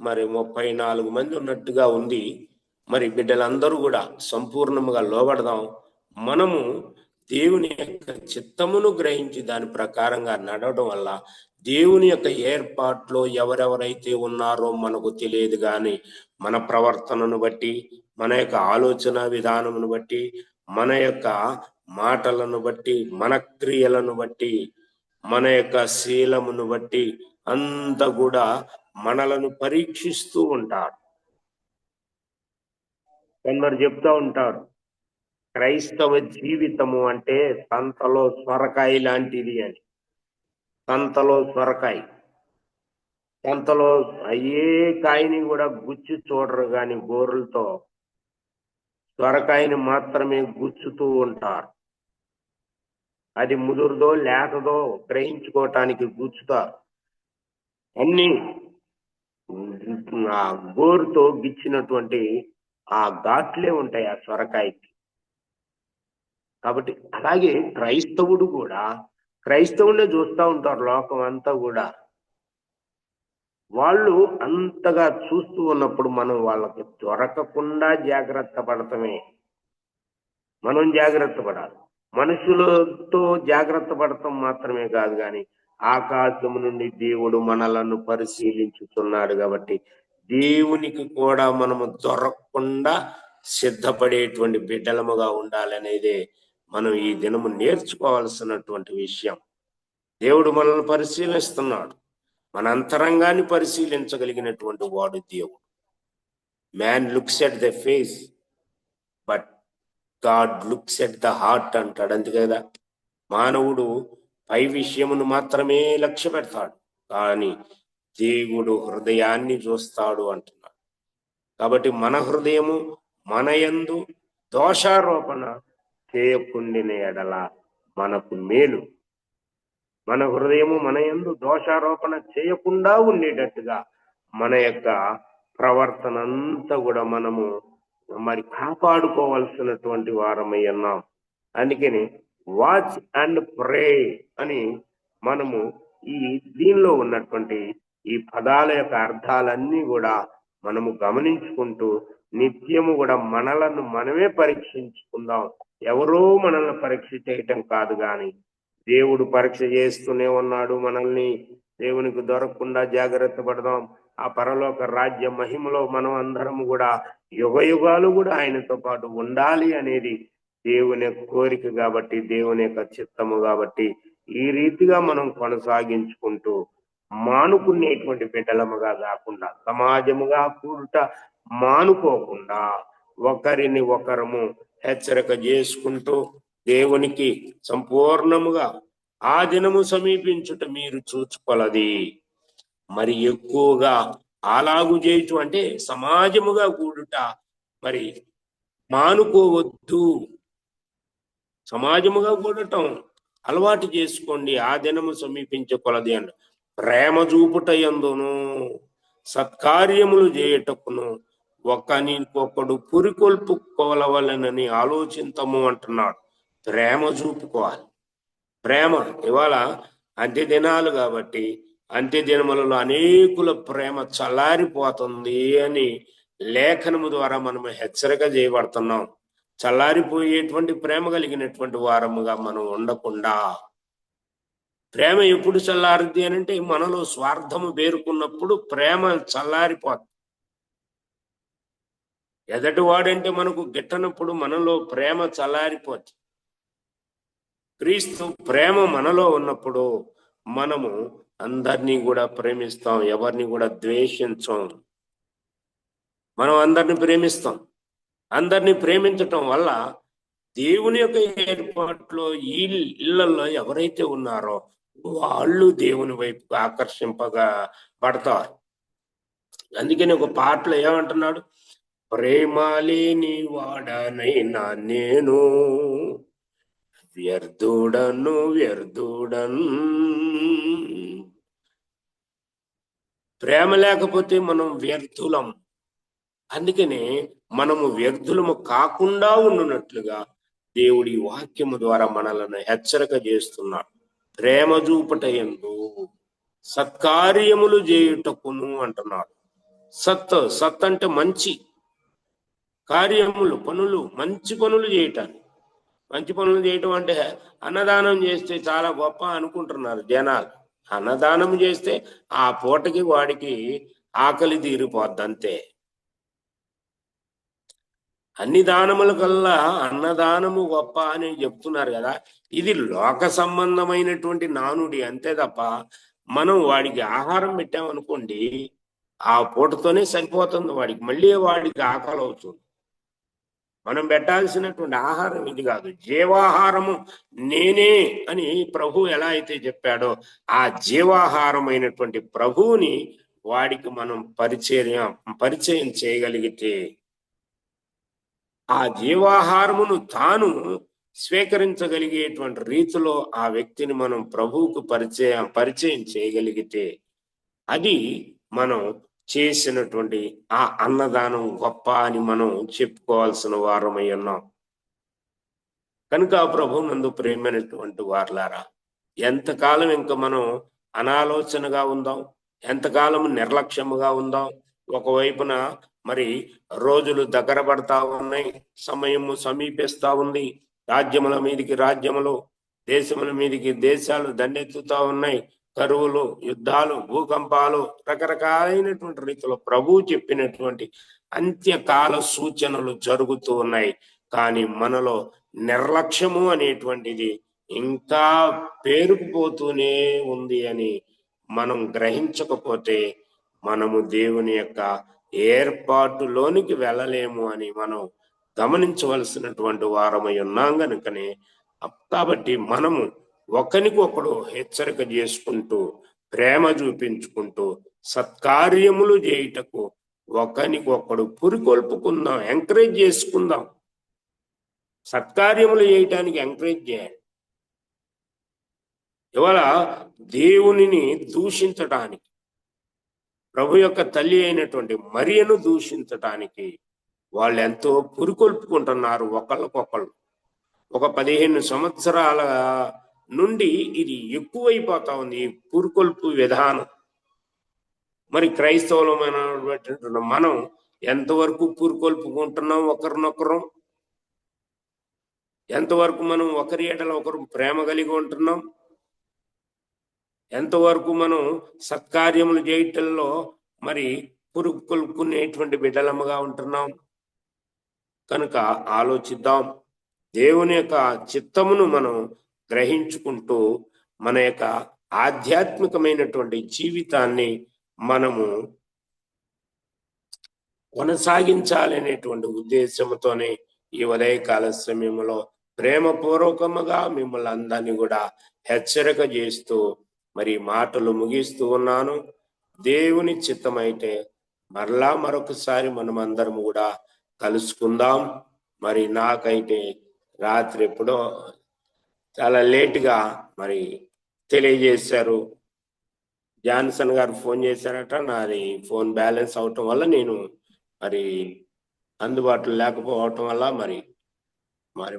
మరి 34 మంది ఉన్నట్టుగా ఉంది. మరి బిడ్డలందరూ కూడా సంపూర్ణముగా లోబడదాం. మనము దేవుని యొక్క చిత్తమును గ్రహించి దాని ప్రకారంగా నడవడం వల్ల దేవుని యొక్క ఏర్పాట్లో ఎవరెవరైతే ఉన్నారో మనకు తెలియదు, కానీ మన ప్రవర్తనను బట్టి, మన యొక్క ఆలోచన విధానమును బట్టి, మన యొక్క మాటలను బట్టి, మన క్రియలను బట్టి, మన యొక్క శీలమును బట్టి అంతా కూడా మనలను పరీక్షిస్తూ ఉంటారు. కొందరు చెప్తా ఉంటారు, క్రైస్తవ జీవితము అంటే సంతలో సొరకాయ లాంటిది అని. సంతలో సొరకాయ, సంతలో ఏ కాయని కూడా గుచ్చి చూడరు, కానీ గోరులతో సొరకాయని మాత్రమే గుచ్చుతూ ఉంటారు. అది ముదురుదో లేతదో గ్రహించుకోవటానికి గుచ్చుతారు. అన్ని ఆ గోరుతో గిచ్చినటువంటి ఆ ఘాట్లే ఉంటాయి ఆ సొరకాయకి. కాబట్టి అలాగే క్రైస్తవుడు కూడా క్రైస్తవుడినే చూస్తూ ఉంటారు లోకం అంతా కూడా. వాళ్ళు అంతగా చూస్తూ ఉన్నప్పుడు మనం వాళ్ళకి దొరకకుండా జాగ్రత్త పడటమే. మనం జాగ్రత్త పడాలి. మనుషులతో జాగ్రత్త పడటం మాత్రమే కాదు, కానీ ఆకాశము నుండి దేవుడు మనలను పరిశీలించుతున్నాడు కాబట్టి దేవునికి కూడా మనము దొరకకుండా సిద్ధపడేటువంటి బిడ్డలముగా ఉండాలనేదే మనం ఈ దినము నేర్చుకోవాల్సినటువంటి విషయం. దేవుడు మనల్ని పరిశీలిస్తున్నాడు. మన అంతరంగాన్ని పరిశీలించగలిగినటువంటి వాడు దేవుడు. Man looks at the face but God looks at the heart అంటాడు. అంతే కదా, మానవుడు పై విషయమును మాత్రమే లక్ష్య పెడతాడు, కానీ దేవుడు హృదయాన్ని చూస్తాడు అంటున్నాడు. కాబట్టి మన హృదయము మన యందు దోషారోపణ చేయకుండిన ఎడల మనకు మేలు. మన హృదయము మన యందు దోషారోపణ చేయకుండా ఉండేటట్టుగా మన యొక్క ప్రవర్తన అంతా కూడా మనము మరి కాపాడుకోవాల్సినటువంటి వారమై ఉన్నాం. అందుకని వాచ్ అండ్ ప్రే అని మనము ఈ దీనిలో ఉన్నటువంటి ఈ పదాల యొక్క అర్థాలన్నీ కూడా మనము గమనించుకుంటూ నిత్యము కూడా మనలను మనమే పరీక్షించుకుందాం. ఎవరో మనల్ని పరీక్ష చేయటం కాదు, కానీ దేవుడు పరీక్ష చేస్తూనే ఉన్నాడు మనల్ని. దేవునికి దొరకకుండా జాగ్రత్త పడదాం. ఆ పరలోక రాజ్య మహిమలో మనం అందరము కూడా యుగ యుగాలు కూడా ఆయనతో పాటు ఉండాలి అనేది దేవుని కోరిక కాబట్టి, దేవుని యొక్క చిత్తము కాబట్టి ఈ రీతిగా మనం కొనసాగించుకుంటూ మానుకునేటువంటి బిడ్డలముగా కాకుండా, సమాజముగా కూడుట మానుకోకుండా ఒకరిని ఒకరము హెచ్చరిక చేసుకుంటూ దేవునికి సంపూర్ణముగా ఆ దినము సమీపించుట మీరు చూచుకొలది. మరి ఎక్కువగా అలాగు చేయటం అంటే సమాజముగా కూడుట మరి మానుకోవద్దు. సమాజముగా కూడటం అలవాటు చేసుకోండి. ఆ దినము సమీపించకొలది అంట. ప్రేమ చూపుట యందును సత్కార్యములు చేయుటకును ఒకనికొకడు పురికొల్పుకోలవలనని ఆలోచింతము అంటున్నాడు. ప్రేమ చూపుకోవాలి. ప్రేమ ఇవాళ అంత్య దినాలు కాబట్టి అంత్య దినములలో అనేకుల ప్రేమ చల్లారిపోతుంది అని లేఖనము ద్వారా మనము హెచ్చరిక చేయబడుతున్నాం. చల్లారిపోయేటువంటి ప్రేమ కలిగినటువంటి వారముగా మనం ఉండకుండా, ప్రేమ ఎప్పుడు చల్లారుద్ది అని అంటే మనలో స్వార్థము పేరుకున్నప్పుడు ప్రేమ చల్లారిపోతుంది. ఎదటివాడంటే మనకు గిట్టనప్పుడు మనలో ప్రేమ చల్లారిపోతుంది. క్రీస్తు ప్రేమ మనలో ఉన్నప్పుడు మనము అందరినీ కూడా ప్రేమిస్తాం, ఎవరిని కూడా ద్వేషించం. మనం అందరిని ప్రేమిస్తాం. అందరినీ ప్రేమించటం వల్ల దేవుని యొక్క ఏర్పాట్లో ఈ ఇళ్లలో ఎవరైతే ఉన్నారో వాళ్ళు దేవుని వైపు ఆకర్షింపగా పడతారు. అందుకని ఒక పాటలో ఏమంటున్నాడు, ప్రేమ లేని వాడనైనా నేను వ్యర్థుడను ప్రేమ లేకపోతే మనం వ్యర్థులం. అందుకనే మనము వ్యర్థులము కాకుండా ఉండునట్లుగా దేవుడి వాక్యము ద్వారా మనలను హెచ్చరిక చేస్తున్నాడు. ప్రేమ చూపట యందు సత్కార్యములు చేయుటకును అంటున్నాడు. సత్ అంటే మంచి కార్యములు, పనులు, మంచి పనులు చేయటాన్ని. మంచి పనులు చేయటం అంటే అన్నదానం చేస్తే చాలా గొప్ప అనుకుంటున్నారు జనాలు. అన్నదానం చేస్తే ఆ పూటకి వాడికి ఆకలి తీరిపోద్ది అంతే. అన్ని దానముల కల్లా అన్నదానము గొప్ప అని చెప్తున్నారు కదా. ఇది లోక సంబంధమైనటువంటి నానుడి అంతే తప్ప మనం వాడికి ఆహారం పెట్టామనుకోండి ఆ పూటతోనే సరిపోతుంది. వాడికి ఆకలి అవుతుంది. మనం పెట్టాల్సినటువంటి ఆహారం ఇది కాదు. జీవాహారము నేనే అని ప్రభు ఎలా అయితే చెప్పాడో ఆ జీవాహారమైనటువంటి ప్రభువుని వాడికి మనం పరిచయం చేయగలిగితే ఆ జీవాహారమును తాను స్వీకరించగలిగేటువంటి రీతిలో ఆ వ్యక్తిని మనం ప్రభువుకు పరిచయం చేయగలిగితే అది మనం చేసినటువంటి ఆ అన్నదానం గొప్ప అని మనం చెప్పుకోవాల్సిన వారమై ఉన్నాం. కనుక ప్రభు నందు ప్రేమైనటువంటి వారలారా, ఎంతకాలం ఇంకా మనం అనాలోచనగా ఉందాం, ఎంతకాలం నిర్లక్ష్యముగా ఉందాం. ఒకవైపున మరి రోజులు దగ్గర పడతా ఉన్నాయి, సమయము సమీపిస్తా ఉంది, రాజ్యముల మీదికి రాజ్యములు, దేశముల మీదికి దేశాలు దండెత్తుతా ఉన్నాయి. కరువులు, యుద్ధాలు, భూకంపాలు, రకరకాలైనటువంటి రీతిలో ప్రభువు చెప్పినటువంటి అంత్యకాల సూచనలు జరుగుతూ ఉన్నాయి. కానీ మనలో నిర్లక్ష్యము అనేటువంటిది ఇంకా పేరుకుపోతూనే ఉంది అని మనం గ్రహించకపోతే మనము దేవుని యొక్క ఏర్పాటులోనికి వెళ్ళలేము అని మనం గమనించవలసినటువంటి వారమై ఉన్నాం కనుకనే కాబట్టి మనము ఒకరికొకడు హెచ్చరిక చేసుకుంటూ, ప్రేమ చూపించుకుంటూ, సత్కార్యములు చేయుటకు ఒకరికొకడు పురికొల్పుకుందాం, ఎంకరేజ్ చేసుకుందాం. సత్కార్యములు చేయటానికి ఎంకరేజ్ చేయాలి. ఇవాళ దేవునిని దూషించటానికి, ప్రభు యొక్క తల్లి అయినటువంటి మరియను దూషించటానికి వాళ్ళు ఎంతో పురికొల్పుకుంటున్నారు ఒకళ్ళకొకళ్ళు. ఒక 15 సంవత్సరాల నుండి ఇది ఎక్కువైపోతా ఉంది, ఈ పురికొల్పు విధానం. మరి క్రైస్తవులమైన మనం ఎంతవరకు పురికొల్పుకుంటున్నాం ఒకరినొకరు? ఎంతవరకు మనం ఒకరి ఎడల ఒకరు ప్రేమ కలిగి ఉంటున్నాం? ఎంతవరకు మనం సత్కార్యములు చేయటంలో మరి పురుకొల్పుకునేటువంటి బిడ్డలముగా ఉంటున్నాం? కనుక ఆలోచిద్దాం. దేవుని యొక్క చిత్తమును మనం గ్రహించుకుంటూ మన యొక్క ఆధ్యాత్మికమైనటువంటి జీవితాన్ని మనము కొనసాగించాలనేటువంటి ఉద్దేశంతోనే ఈ ఉదయకాల సమయంలో ప్రేమపూర్వకముగా మిమ్మల్ని అందరినీ కూడా హెచ్చరిక చేస్తూ మరి మాటలు ముగిస్తూ ఉన్నాను. దేవుని చిత్తమైతే మరలా మరొకసారి మనం అందరం కూడా కలుసుకుందాం. మరి నాకైతే రాత్రి ఎప్పుడో చాలా లేటుగా మరి తెలియజేశారు. జాన్సన్ గారు ఫోన్ చేశారట. నాది ఫోన్ బ్యాలెన్స్ అవటం వల్ల నేను మరి అందుబాటులో లేకపోవటం వల్ల మరి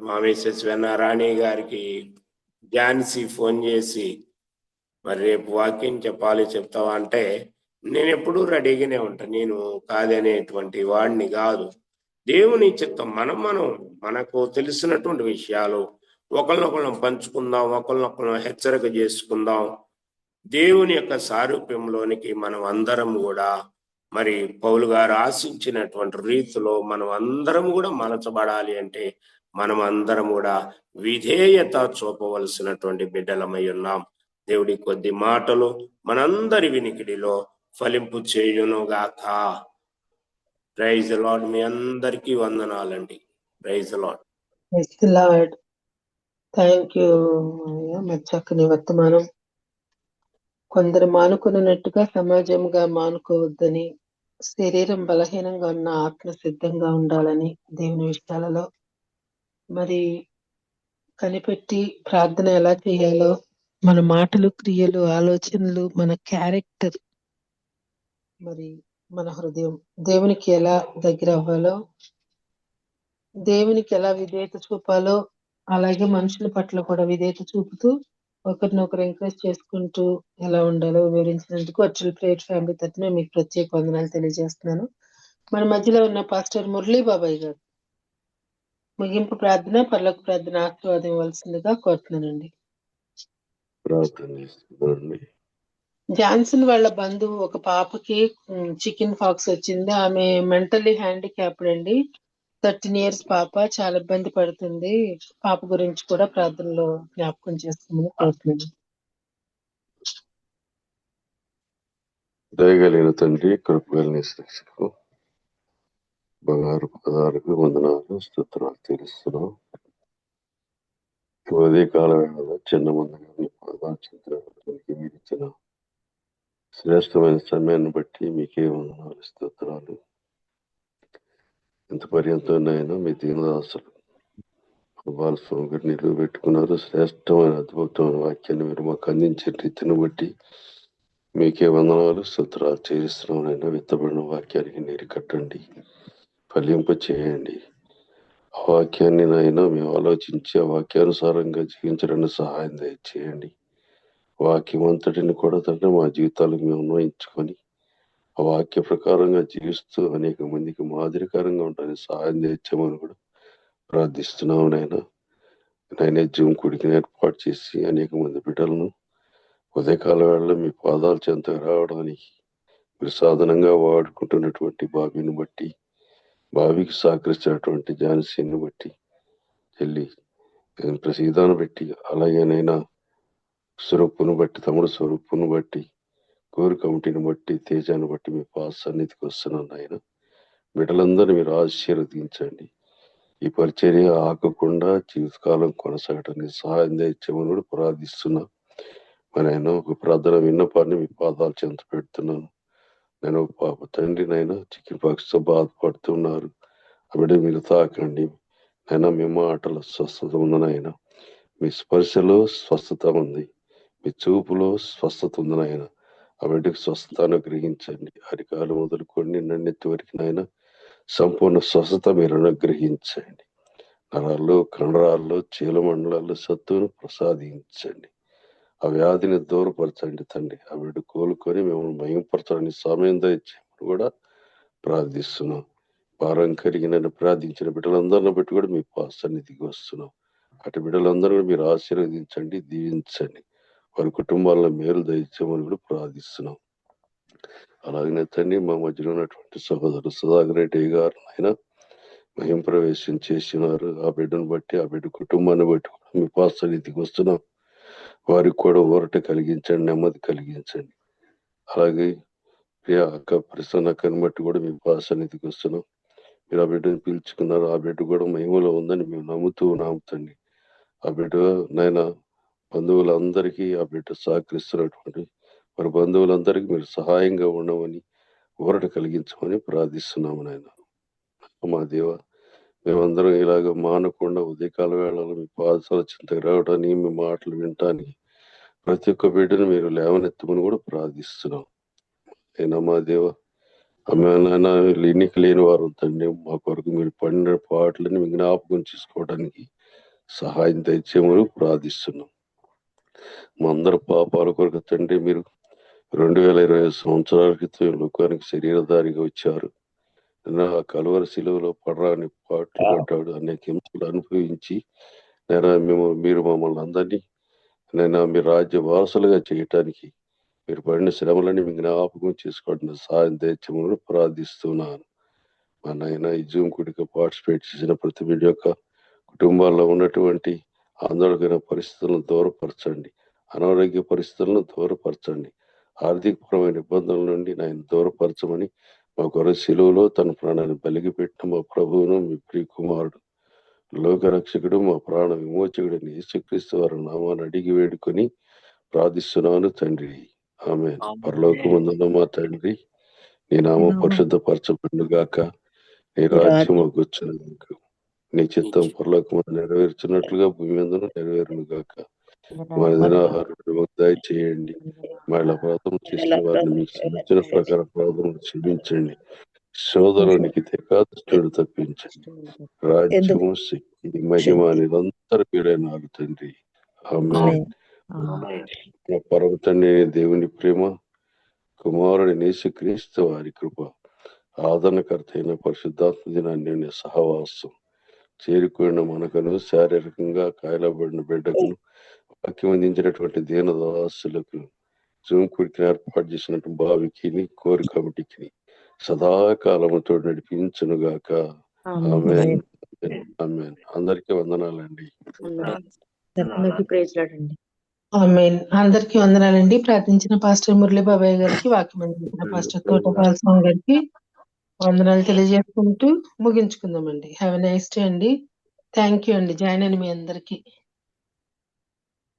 మా మిసెస్ రాణి గారికి ఝాన్సీ ఫోన్ చేసి మరి రేపు వాక్యం చెప్పాలి, చెప్తావా అంటే నేను ఎప్పుడూ రెడీగానే ఉంటాను. నేను కాదనేటువంటి వాడిని కాదు. దేవుని చిత్తం మనకు తెలిసినటువంటి విషయాలు ఒకరినొకళ్ళం పంచుకుందాం, ఒకరినొకళ్ళం హెచ్చరిక చేసుకుందాం. దేవుని యొక్క సారూప్యంలోనికి మనం అందరం కూడా మరి పౌలు గారు ఆశించినటువంటి రీతిలో మనం అందరం కూడా మలచబడాలి అంటే మనం అందరం కూడా విధేయత చూపవలసినటువంటి బిడ్డలమై ఉన్నాం. దేవుడి కొద్ది మాటలు మనందరి వినికిడిలో ఫలింపు చేయునుగాక. Praise the lord. మీ అందరికీ వందనాలండి. Praise the lord. Praise the lord. Thank you. మరి చక్కని వర్తమానం. కొందరు మానుకున్నట్టుగా సమాజంగా మానుకోవద్దని, శరీరం బలహీనంగా ఉన్న ఆత్మ సిద్ధంగా ఉండాలని దేవుని విషయాలలో మరి కనిపెట్టి ప్రార్థన ఎలా చేయాలో, మన మాటలు, క్రియలు, ఆలోచనలు, మన క్యారెక్టర్, మరి మన హృదయం దేవునికి ఎలా దగ్గర అవ్వాలో, దేవునికి ఎలా విధేయత చూపాలో, అలాగే మనుషుల పట్ల కూడా విధేయత చూపుతూ ఒకరినొకరు ఎంకరేజ్ చేసుకుంటూ ఎలా ఉండాలో వివరించినందుకు వర్చువల్ ప్రేయర్ ఫ్యామిలీ తరఫున మీకు ప్రత్యేక వందనాలు తెలియజేస్తున్నాను. మన మధ్యలో ఉన్న పాస్టర్ మురళీ బాబాయ్ గారు ముగింపు ప్రార్థన, పరలోక ప్రార్థన ఆశీర్వాదం ఇవ్వాల్సిందిగా కోరుతున్నానండి. జాన్సన్ వాళ్ళ బంధువు ఒక పాపకి చికెన్ ఫాక్స్ వచ్చింది. ఆమె మెంటల్లీ హ్యాండిక్యాప్డ్ అండి. 13 years పాప, చాలా ఇబ్బంది పడుతుంది. పాప గురించి కూడా ప్రార్థనలో జ్ఞాపకం చేసుకోమని కోరుతున్నాను. దయగలిగిన తండ్రి, కృపగలిగిన శిక్షకు బంగారు పదాలకు వందనాలు, స్తోత్రాలు తెలుస్తున్నాం. ఉదయ కాల వేళలో చిన్న ముందుగా మీ పాదానికి మీరు ఇచ్చిన శ్రేష్టమైన సమయాన్ని బట్టి మీకే వందనాలు, స్తోత్రాలు. ఇంత పర్యంతమైనా మీ దీనదాసులు బాలస్వామి గారు నిలువ పెట్టుకున్నారు. శ్రేష్టమైన అద్భుతమైన వాక్యాన్ని మీరు మాకు అందించే రీతిని బట్టి మీకే వందనాలు, స్తోత్రాలు చేస్తున్నాం. విత్తబడిన వాక్యానికి నీరు కట్టండి, ఫలింప చేయండి. ఆ వాక్యాన్ని నాయన మేము ఆలోచించి ఆ వాక్యానుసారంగా జీవించడానికి సహాయం దయచేయండి. వాక్యం అంతటిని కూడా తండ్రి మా జీవితాలకు మేము అన్వయించుకొని ఆ వాక్య ప్రకారంగా జీవిస్తూ అనేక మందికి మాదిరికరంగా ఉండడానికి సహాయం తెచ్చామని కూడా ప్రార్థిస్తున్నాము. నాయన జూమ్ కూడికి ఏర్పాటు చేసి అనేక మంది బిడ్డలను ఉదయకాల వేళ మీ పాదాల చెంతకు రావడానికి మీరు సాధనంగా వాడుకుంటున్నటువంటి బాబీని బట్టి, బాబీకి సహకరించినటువంటి ఝాన్సీని బట్టి, చెల్లి ప్రసీదాన్ని బట్టి, అలాగేనైనా స్వరూపును బట్టి, తమ్ముడు స్వరూపును బట్టి, కోరి కమిటీని బట్టి, తేజాన్ని బట్టి మీ పాద సన్నిధికి వస్తున్నాను ఆయన. బిడ్డలందరినీ మీరు ఆశీర్వదించండి. ఈ పరిచర్య ఆగకుండా జీవితకాలం కొనసాగడానికి సహాయం దయచేయమని కూడా ప్రార్థిస్తున్నా. మరి ఆయన ఒక ప్రార్థన విన్నపాన్ని మీ పాదాలు చెంత పెడుతున్నాను. నేను పాప తండ్రినైనా చికెన్ పాక్స్ తో బాధపడుతున్నారు. అవిడ మీరు తాకండి. అయినా మీ మాటల స్వస్థత ఉందనైనా, మీ స్పర్శలో స్వస్థత ఉంది, మీ చూపులో స్వస్థత ఉందనైనా. ఆ బిడ్డకు స్వస్థత అనుగ్రహించండి. అరికాలు మొదలుకొని నన్నెత్తి వరకు నాయన సంపూర్ణ స్వస్థత మీరు అనుగ్రహించండి. నరాల్లో, కండరాల్లో, చీలమండలాల్లో సత్తును ప్రసాదించండి. ఆ వ్యాధిని దూరపరచండి తండ్రి. ఆ బిడ్డ కోలుకొని మిమ్మల్ని మయంపరచడానికి సమయం దయచేయమని కూడా ప్రార్థిస్తున్నాం. భారం కలిగిన ప్రార్థించిన బిడ్డలందరిని బట్టి కూడా మీ సన్నిధికి వస్తున్నాం. అటు బిడ్డలందరూ కూడా మీరు ఆశీర్వదించండి, దీవించండి. వారి కుటుంబాల్లో మేలు దయచేయమని కూడా ప్రార్థిస్తున్నాం. అలాగనే తండ్రి మా మధ్యలో ఉన్నటువంటి సహోదరు సుధాకర్ రెడ్డి గారు ఆయన మహిం ప్రవేశం చేసినారు. ఆ బిడ్డను బట్టి, ఆ బిడ్డ కుటుంబాన్ని బట్టి కూడా మీ సన్నిధికి వస్తున్నాం. వారికి కూడా ఊరట కలిగించండి, నెమ్మది కలిగించండి. అలాగే ప్రియ అక్క ప్రసన్నక్కని బట్టి కూడా మీ సన్నిధికి వస్తున్నాం. మీరు ఆ బిడ్డను పిలుచుకున్నారు. ఆ బిడ్డ కూడా మహిమలో ఉందని మేము నమ్ముతండి. ఆ బిడ్డ నాయన బంధువులందరికీ ఆ బిడ్డ సహకరిస్తున్నటువంటి వారి బంధువులందరికీ మీరు సహాయంగా ఉండమని, ఊరట కలిగించమని ప్రార్థిస్తున్నాము నాయన. మా దేవ, మేమందరం ఇలాగ మానకుండా ఉదయకాల వేళలో మీ పాదశాల చింతకు రావడానికి, మీ మాటలు వినటానికి ప్రతి ఒక్క బిడ్డను మీరు లేవనెత్తమని కూడా ప్రార్థిస్తున్నాం. అయినా మా దేవ, నాయన ఎన్నిక లేని వారు తండ్రి, మా కొరకు మీరు పడిన పాటలని మీ జ్ఞాపకం చేసుకోవడానికి సహాయం దయచేయమని ప్రార్థిస్తున్నాం. మా అందరి పాపాల కొరకు తండ్రి మీరు 2020 సంవత్సరాల క్రితం లోకానికి శరీరధారిగా వచ్చారు. ఆ కలువరి శిలువలో పడరాని పాటలు పడ్డాడు, అనేక హింసలు అనుభవించి మీరు మమ్మల్ని అందరినీ మీ రాజ్య వారసులుగా చేయటానికి మీరు పడిన శ్రమలని మీ జ్ఞాపకం చేసుకోవడానికి సహాయం దయచేయమని ప్రార్థిస్తున్నాను. మా నాయన ఈ జూమ్ కుడికి పార్టిసిపేట్ చేసిన ప్రతి బిడ్డ యొక్క కుటుంబాల్లో ఉన్నటువంటి ఆందోళన పరిస్థితులను దూరపరచండి, అనారోగ్య పరిస్థితులను దూరపరచండి, ఆర్థికపరమైన ఇబ్బందుల నుండి నాయన దూరపరచమని మా కొరకు శిలువలో తన ప్రాణాన్ని బలిగిపెట్టిన మా ప్రభువును, మీ ప్రియ కుమారుడు, లోకరక్షకుడు, మా ప్రాణ విమోచకుడు యేసుక్రీస్తు వారి నామాన్ని అడిగి వేడుకొని ప్రార్థిస్తున్నాను తండ్రి. ఆమె పరలోకమందున్న మా తండ్రి, నీ నామం పరిశుద్ధపరచబడును గాక, నీ రాజ్యం వచ్చును, నీ చిత్తం పరలోకమందు నెరవేర్చినట్లుగా భూమి మీదను నెరవేరును గాక. మా దినాహారం దయచేయండి, మా అపరాధం చేసిన వారిని మీకు సంబంధించిన ప్రకారం అపరాధములు క్షమించండి, సోదరునికి తెకాదుష్టుడు తప్పించండి. రాజ్యము, శక్తి, మహిమ నిరంతరం మీరైనారు తండ్రి. ఆమేన్. మా పరమ తండ్రి దేవుని ప్రేమ, కుమారుడి యేసుక్రీస్తు వారి కృప, ఆదరణకర్త అయిన పరిశుద్ధాత్మ దినాన్ని సహవాసం చేరుకున్న మనకును, శారీరకంగా కాయలబడిన బిడ్డకును, వాక్యం అందించినటువంటి దీనదాసులకు, జూమ్ కుడికి ఏర్పాటు చేసినటువంటి బావికి, కోరి కమిటీకి సదాకాలముతో నడిపించును గాక. ఆమేన్. ఆమేన్. అందరికీ వందనాలండి. ఆమేన్. అందరికీ వందనాలండి. ప్రార్థించిన పాస్టర్ మురళీ బాబాయ్ గారికి, వాక్యం అందించిన పాస్టర్ తోట బాలస్వామి గారికి వందనాలు తెలియజేసుకుంటూ ముగించుకుందామండి. హ్యావ్ ఎ నైస్ డే అండి. థ్యాంక్ యూ అండి. జాయిన్ అయిన మీ అందరికీ.